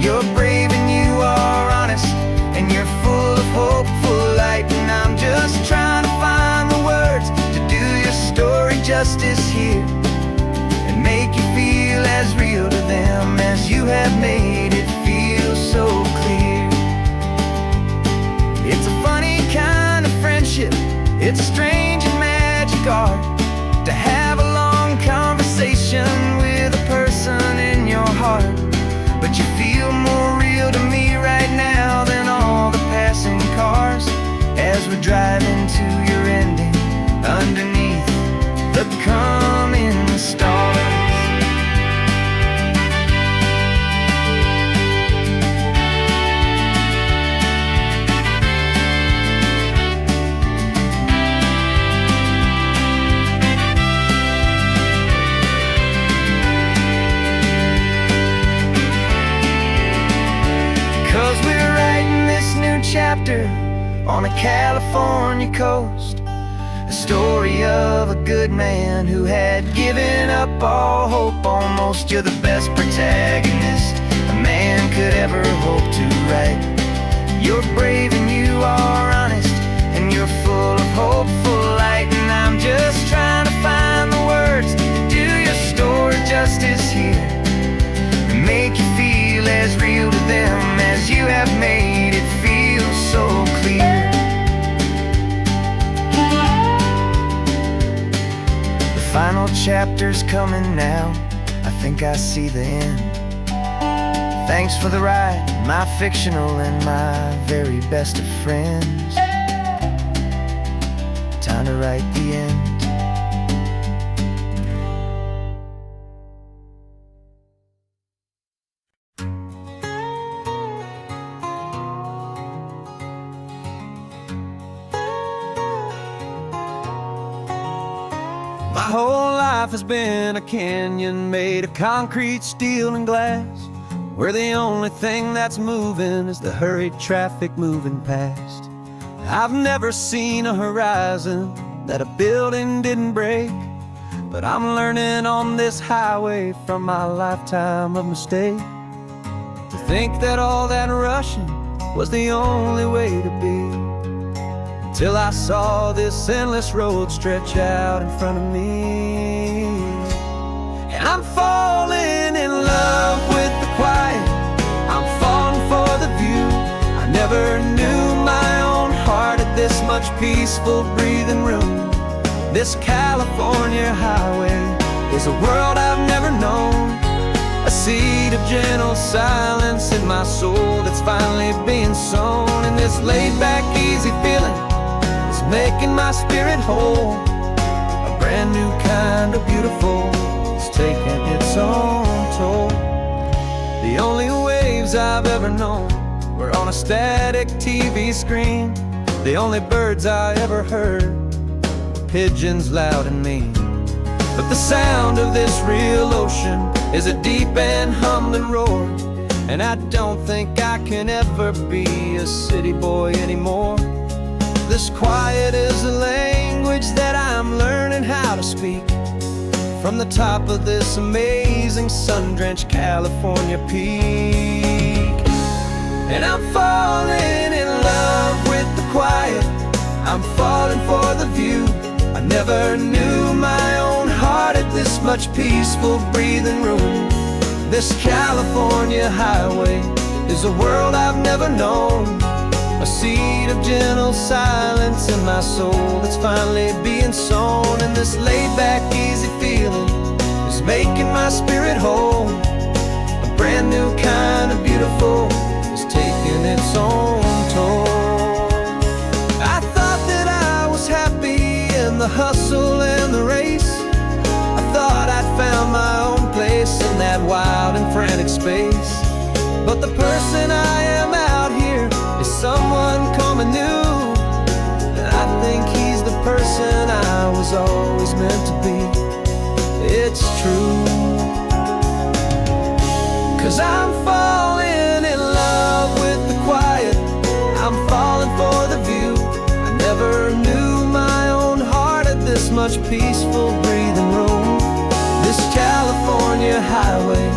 You're brave and you are honest, and you're full of hopeful light. And I'm just trying to find the words to do your story justice here, and make you feel as real to them as you have made it feel so clear. It's a funny kind of friendship, it's a strange and magic art to have a long conversation with a person in your heart. But you feel more real to me right now than all the passing cars, as we're driving to your ending underneath the coming stars. Chapter on a California coast, a story of a good man who had given up all hope almost. You're the best protagonist a man could ever hope to write. You're brave and you are honest, and you're full of hopeful light. And I'm just trying to find the words to do your story justice here, and make you feel as real to them as you have made it feel so clear. The final chapter's coming now, I think I see the end. Thanks for the ride, my fictional and my very best of friends. Time to write the end. My whole life has been a canyon made of concrete, steel, and glass, where the only thing that's moving is the hurried traffic moving past. I've never seen a horizon that a building didn't break, but I'm learning on this highway from my lifetime of mistakes to think that all that rushing was the only way to be. Till I saw this endless road stretch out in front of me. And I'm falling in love with the quiet, I'm falling for the view. I never knew my own heart had this much peaceful breathing room. This California highway is a world I've never known, a seed of gentle silence in my soul that's finally being sown. And this laid-back, easy feeling is making my spirit whole. A brand new kind of beautiful is taking its own toll. The only waves I've ever known were on a static TV screen. The only birds I ever heard were pigeons loud and mean. But the sound of this real ocean is a deep and humbling roar, and I don't think I can ever be a city boy anymore. This quiet is a language that I'm learning how to speak from the top of this amazing sun-drenched California peak. And I'm falling in love with the quiet, I'm falling for the view. I never knew my own heart had this much peaceful breathing room. This California highway is a world I've never known, a seed of gentle silence in my soul that's finally being sown. And this laid-back, easy feeling is making my spirit whole. A brand new kind of beautiful is taking its own toll. I thought that I was happy in the hustle and the race. I thought I'd found my own place in that wild and frantic space. But the person I am out here is someone coming new, and I think he's the person I was always meant to be. It's true, 'cause I'm falling in love with the quiet, I'm falling for the view. I never knew my own heart had this much peaceful breathing room. This California highway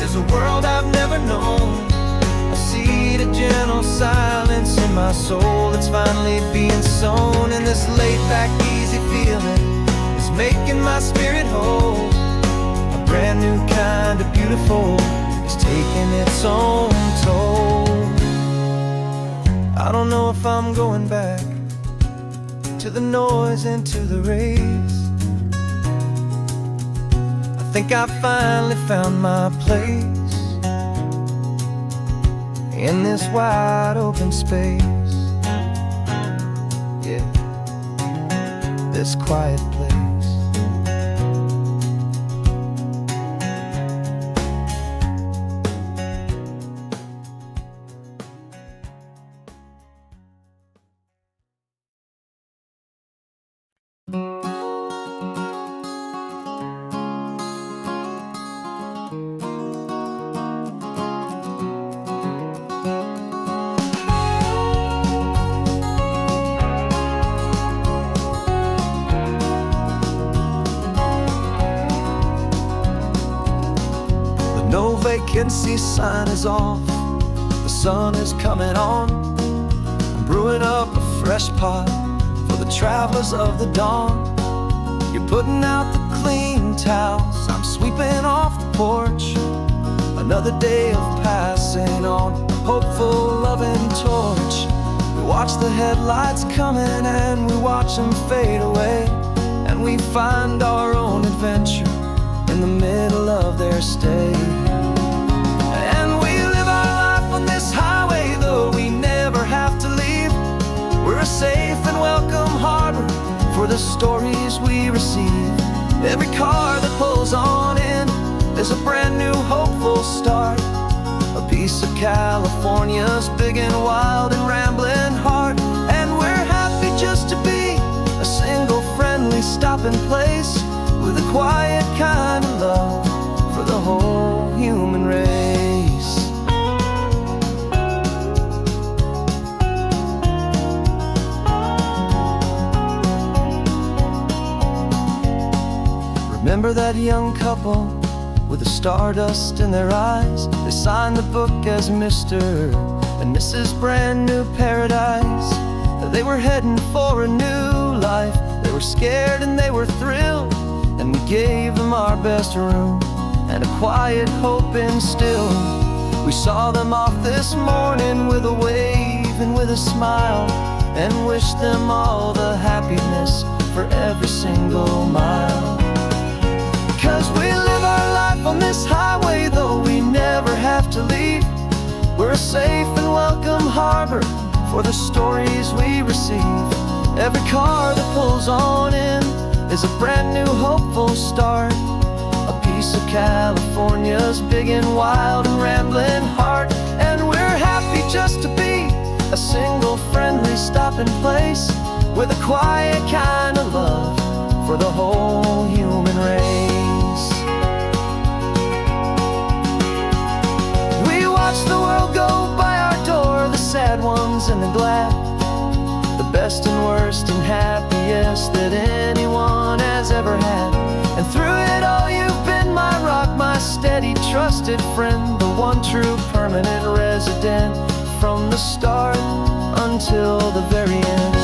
is a world I've never known, a seed of gentle silence in my soul that's finally being sown. And this laid-back, easy feeling is making my spirit whole. A brand new kind of beautiful is taking its own toll. I don't know if I'm going back to the noise and to the race. I think I finally found my place in this wide open space. Yeah, this quiet place. No vacancy sign is off, the sun is coming on. I'm brewing up a fresh pot for the travelers of the dawn. You're putting out the clean towels, I'm sweeping off the porch. Another day of passing on, a hopeful, loving torch. We watch the headlights coming and we watch them fade away, and we find our own adventure in the middle of their stay. And we live our life on this highway, though we never have to leave. We're a safe and welcome harbor for the stories we receive. Every car that pulls on in is a brand new hopeful start, a piece of California's big and wild and rambling heart. And we're happy just to be a single friendly stopping place quiet kind of love for the whole human race. Remember that young couple with the stardust in their eyes? They signed the book as Mr. and Mrs. Brand New Paradise. They were heading for a new life. They were scared and they were thrilled, and we gave them our best room and a quiet hope instilled. We saw them off this morning with a wave and with a smile, and wished them all the happiness for every single mile. 'Cause we live our life on this highway, though we never have to leave. We're a safe and welcome harbor for the stories we receive. Every car that pulls on in is a brand new hopeful start, a piece of California's big and wild and rambling heart. And we're happy just to be a single friendly stopping place with a quiet kind of love for the whole human race. We watch the world go by our door, the sad ones and the glad, the best and worst and happiest that anyone has ever had. And through it all you've been my rock, my steady trusted friend, the one true permanent resident from the start until the very end.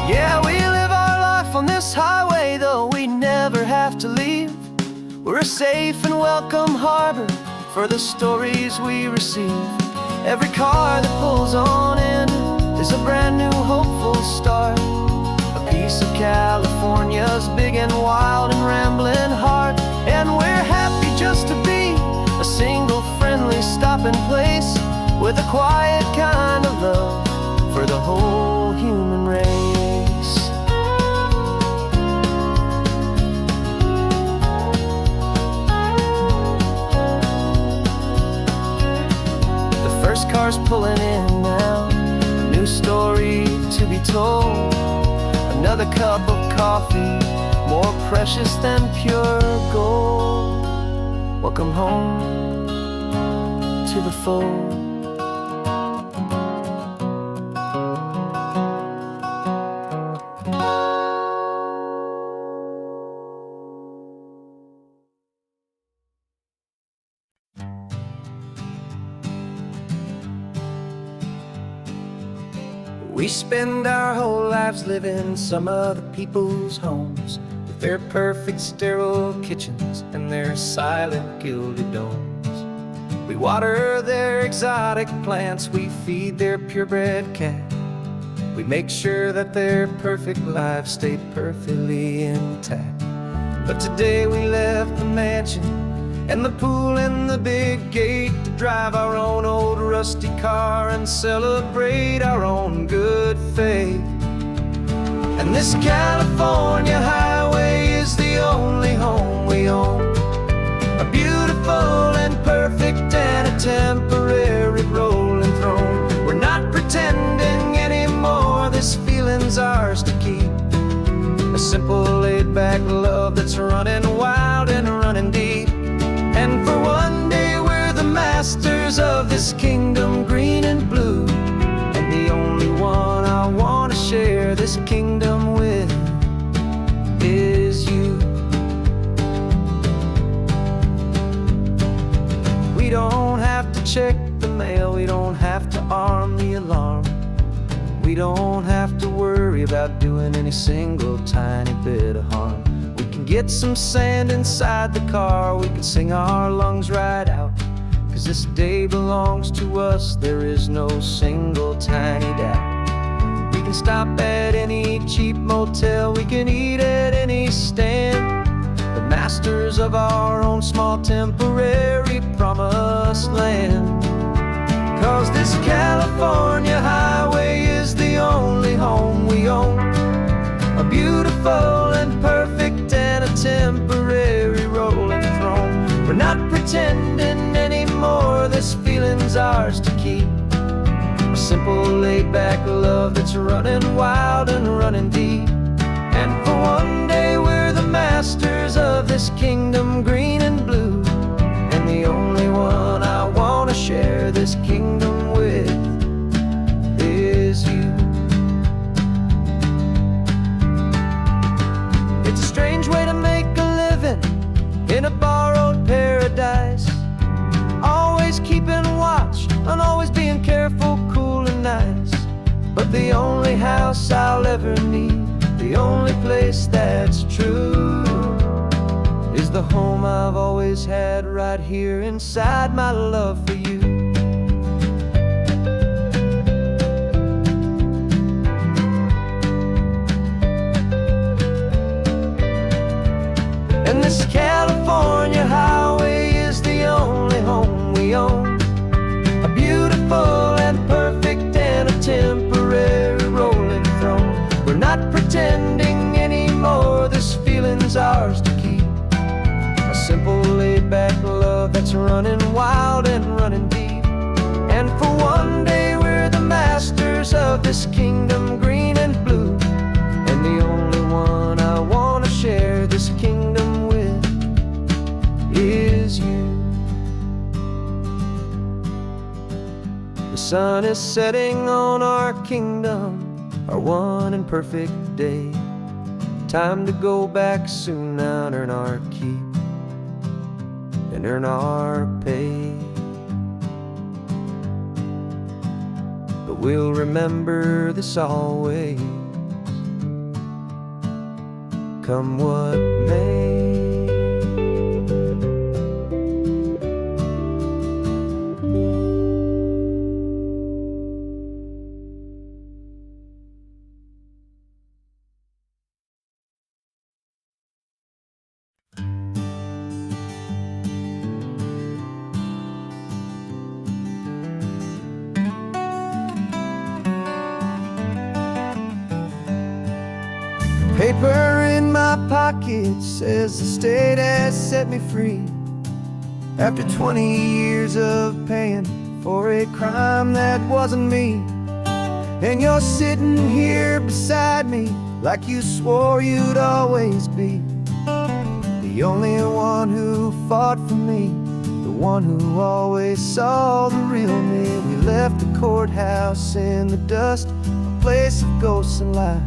Yeah, we live our life on this highway, though we never have to leave. We're a safe and welcome harbor for the stories we receive. Every car that pulls on in is a brand new hopeful start, a piece of California's big and wild and rambling heart. And we're happy just to be a single friendly stopping place with a quiet kind of love for the whole human race. First car's pulling in now, a new story to be told. Another cup of coffee, more precious than pure gold. Welcome home to the fold. We spend our whole lives living some other people's homes, with their perfect sterile kitchens and their silent gilded domes. We water their exotic plants, we feed their purebred cat. We make sure that their perfect lives stay perfectly intact. But today we left the mansion and the pool and the big gate to drive our own old rusty car and celebrate our own good faith. And this California highway is the only home we own, a beautiful and perfect and a temporary rolling throne. We're not pretending anymore, this feeling's ours to keep, a simple laid-back love that's running wild and running deep. And for one day we're the masters of this kingdom green and blue, and the only one I want to share this kingdom with is you. We don't have to check the mail, we don't have to arm the alarm, we don't have to worry about doing any single tiny bit of harm. We can get some sand inside the car, we can sing our lungs right out, 'cause this day belongs to us, there is no single tiny doubt. We can stop at any cheap motel, we can eat at any stand, the masters of our own small temporary promised land. 'Cause this California highway is the only home we own, a beautiful and perfect and a temporary rolling throne. We're not pretending anymore, this feeling's ours to keep, simple laid-back love that's running wild and running deep. And for one day we're the masters of this kingdom, green and blue. And the only one I want to share this kingdom with is you. It's a strange way to make a living in a borrowed paradise, always keeping watch and always being careful, cool and nice. But the only house I'll ever need, the only place that's true, is the home I've always had right here inside my love for you. And this California highway is the only home we own, a beautiful and perfect and a temporary rolling throne. We're not pretending anymore, this feeling's ours to keep. A simple laid-back love that's running wild and running deep. And for one day we're the masters of this kingdom, green and blue. And the only one I want to share this kingdom with is you. The sun is setting on our kingdom, our one and perfect day. Time to go back soon now and earn our keep and earn our pay. But we'll remember this always, come what may. Paper in my pocket says the state has set me free, after 20 years of paying for a crime that wasn't me. And you're sitting here beside me like you swore you'd always be, the only one who fought for me, the one who always saw the real me. We left the courthouse in the dust, a place of ghosts and lies.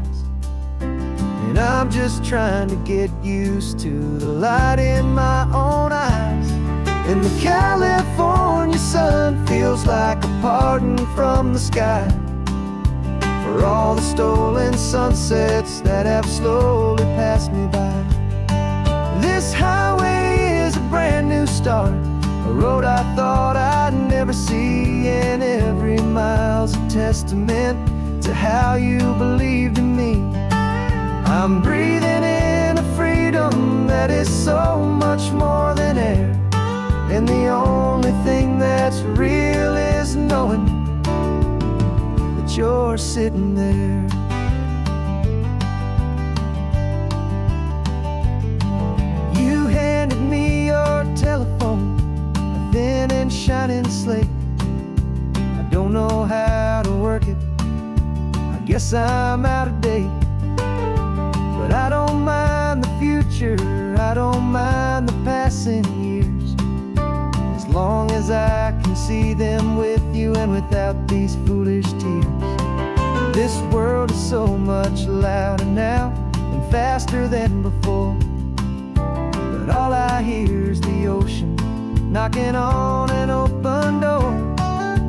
And I'm just trying to get used to the light in my own eyes. And the California sun feels like a pardon from the sky for all the stolen sunsets that have slowly passed me by. This highway is a brand new start, a road I thought I'd never see. And every mile's a testament to how you believed in me. I'm breathing in a freedom that is so much more than air. And the only thing that's real is knowing that you're sitting there. You handed me your telephone, a thin and shining slate. I don't know how to work it, I guess I'm out of date. But I don't mind the future, I don't mind the passing years, as long as I can see them with you and without these foolish tears. This world is so much louder now and faster than before, but all I hear is the ocean knocking on an open door.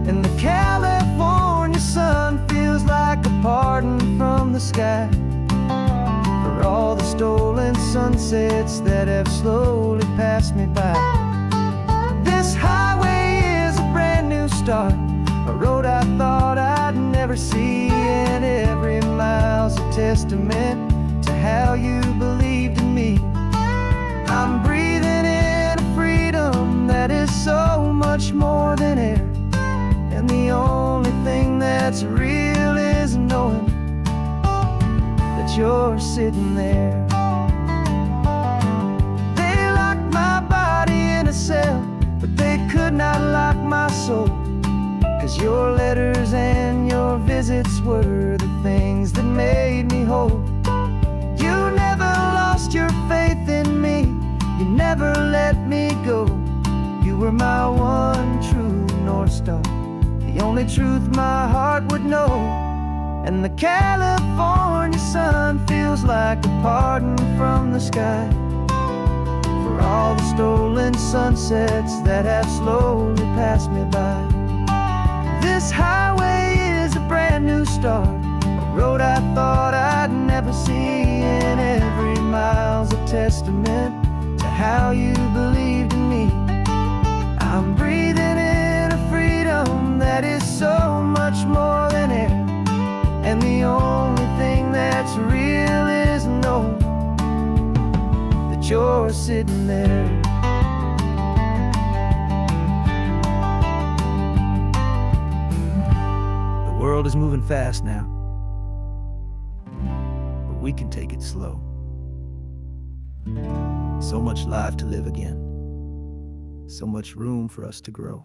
And the California sun feels like a pardon from the sky for all the stolen sunsets that have slowly passed me by. This highway is a brand new start, a road I thought I'd never see. And every mile's a testament to how you believed in me. I'm breathing in a freedom that is so much more than air. And the only thing that's real is knowing that you're sitting there. They locked my body in a cell, but they could not lock my soul, 'cause your letters and your visits were the things that made me whole. You never lost your faith in me, you never let me go. You were my one true North Star, the only truth my heart would know. And the California sun feels like a pardon from the sky for all the stolen sunsets that have slowly passed me by. This highway is a brand new start, a road I thought I'd never see, and every mile's a testament to how you believed in me. I'm breathing in a freedom that is so much more than air, and the only thing that's real is knowing that you're sitting there. The world is moving fast now, but we can take it slow. So much life to live again, so much room for us to grow.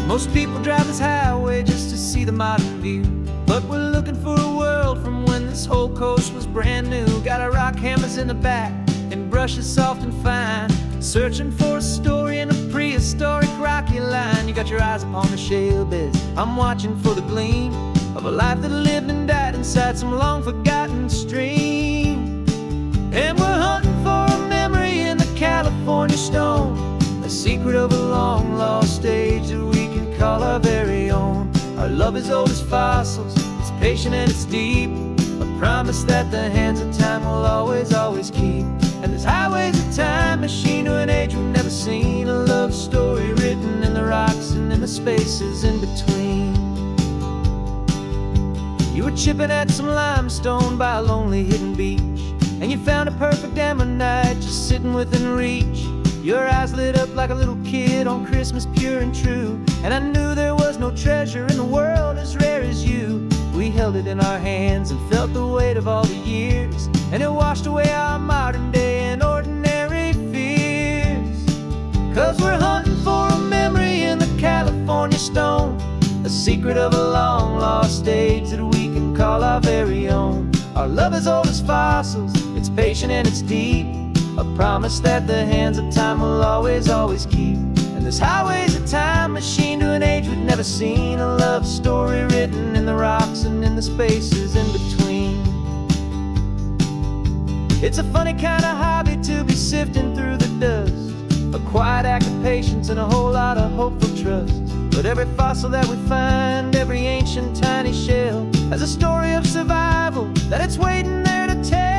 Most people drive this highway just to see the modern view, but we're looking for a world from when this whole coast was brand new. Got our rock hammers in the back and brushes soft and fine, searching for a story in a prehistoric rocky line. You got your eyes upon the shale beds, I'm watching for the gleam of a life that lived and died inside some long forgotten stream. And we're hunting for a memory in the California stone, a secret of a long lost age that we can call our very own. Our love is old as fossils, it's patient and it's deep, a promise that the hands of time will always, always keep. And this highway's a time machine to an age we've never seen, a love story written in the rocks and in the spaces in between. You were chipping at some limestone by a lonely hidden beach, and you found a perfect ammonite just sitting within reach. Your eyes lit up like a little kid on Christmas, pure and true, and I knew there was no treasure in the world as rare as you. We held it in our hands and felt the weight of all the years, and it washed away our modern day and ordinary fears. 'Cause we're hunting for a memory in the California stone, a secret of a long lost age that we can call our very own. Our love is old as fossils, it's patient and it's deep, a promise that the hands of time will always, always keep. And this highway's a time machine to an age we've never seen, a love story written in the rocks and in the spaces in between. It's a funny kind of hobby to be sifting through the dust, a quiet act of patience and a whole lot of hopeful trust. But every fossil that we find, every ancient tiny shell, has a story of survival that it's waiting there to tell.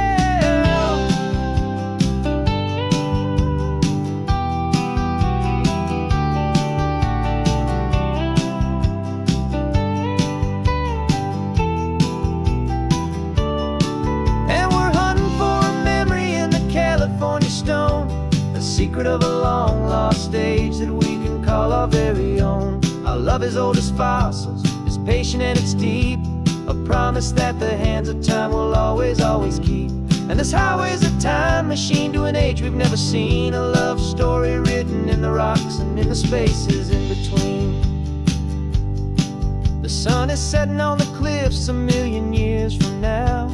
Secret of a long lost age that we can call our very own. Our love is old as fossils, it's patient and it's deep, a promise that the hands of time will always, always keep. And this highway's a time machine to an age we've never seen, a love story written in the rocks and in the spaces in between. The sun is setting on the cliffs a million years from now,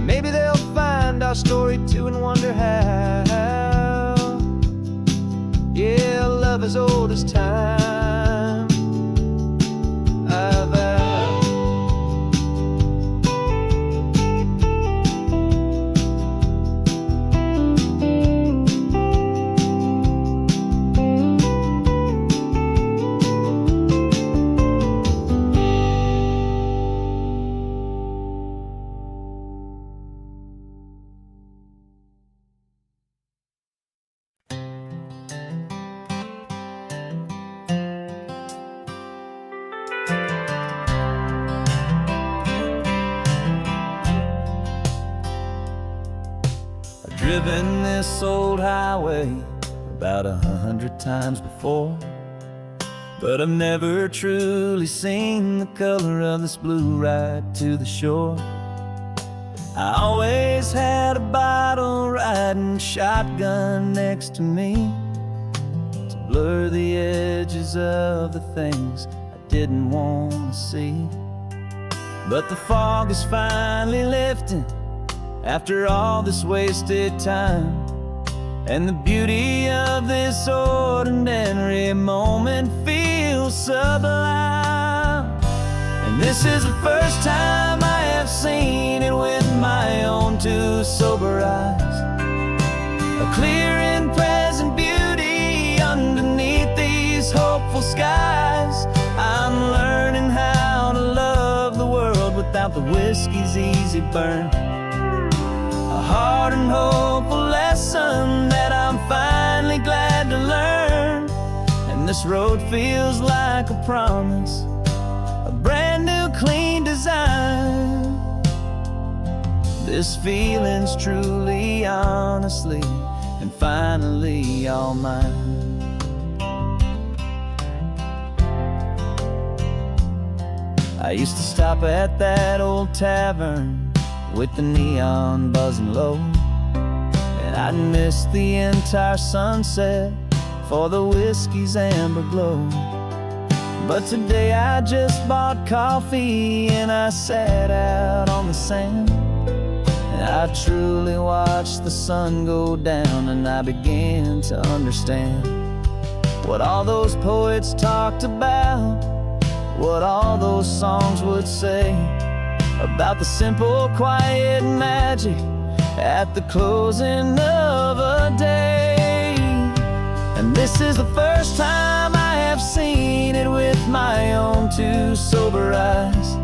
maybe they'll find our story too and wonder how. Yeah, love as old as time, I vow. Driven this old highway about 100 times before. But I've never truly seen the color of this blue right to the shore. I always had a bottle riding shotgun next to me to blur the edges of the things I didn't want to see. But the fog is finally lifting after all this wasted time, and the beauty of this ordinary moment feels sublime. And this is the first time I have seen it with my own two sober eyes, a clear and present beauty underneath these hopeful skies. I'm learning how to love the world without the whiskey's easy burn, a hard and hopeful lesson that I'm finally glad to learn. And this road feels like a promise, a brand new clean design. This feeling's truly, honestly, and finally all mine. I used to stop at that old tavern with the neon buzzing low, and I'd miss the entire sunset for the whiskey's amber glow. But today I just bought coffee and I sat out on the sand, and I truly watched the sun go down, and I began to understand what all those poets talked about, what all those songs would say about the simple, quiet magic at the closing of a day. And this is the first time I have seen it with my own two sober eyes,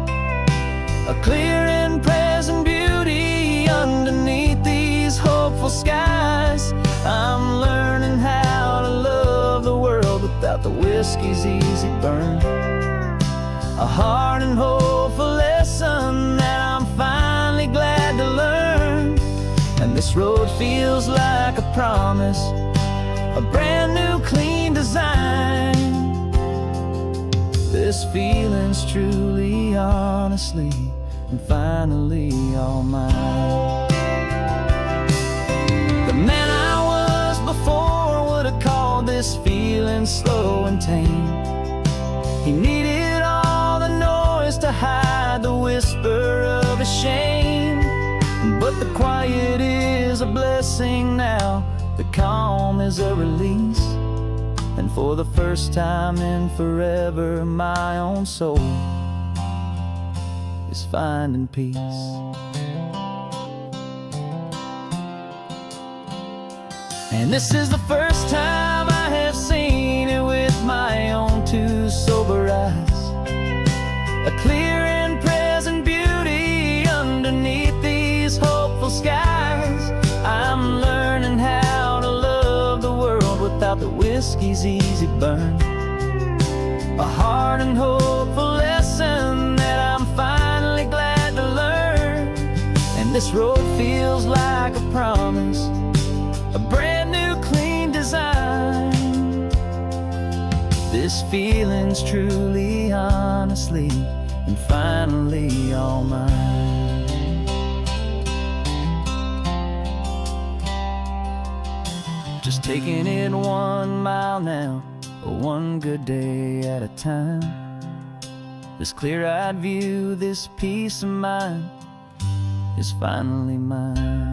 a clear and present beauty underneath these hopeful skies. I'm learning how to love the world without the whiskey's easy burn, a hard and hopeful lesson that I'm finally glad to learn. And this road feels like a promise, a brand new clean design. This feeling's truly, honestly, and finally all mine. The man I was before would have called this feeling slow and tame. He needed all the noise to hide the whisper of his shame. But the quiet is a blessing now, the calm is a release, and for the first time in forever my own soul is finding peace. And this is the first time I have seen it with my own two sober eyes, a clear and present beauty underneath these hopeful skies. I'm learning how to love the world without the whiskey's easy burn, a hard and hopeful lesson that I'm finally glad to learn. And this road feels like a promise, a brand new clean design. This feeling's truly, honestly, and finally all mine. Just taking it 1 mile now, one good day at a time. This clear-eyed view, this peace of mind is finally mine.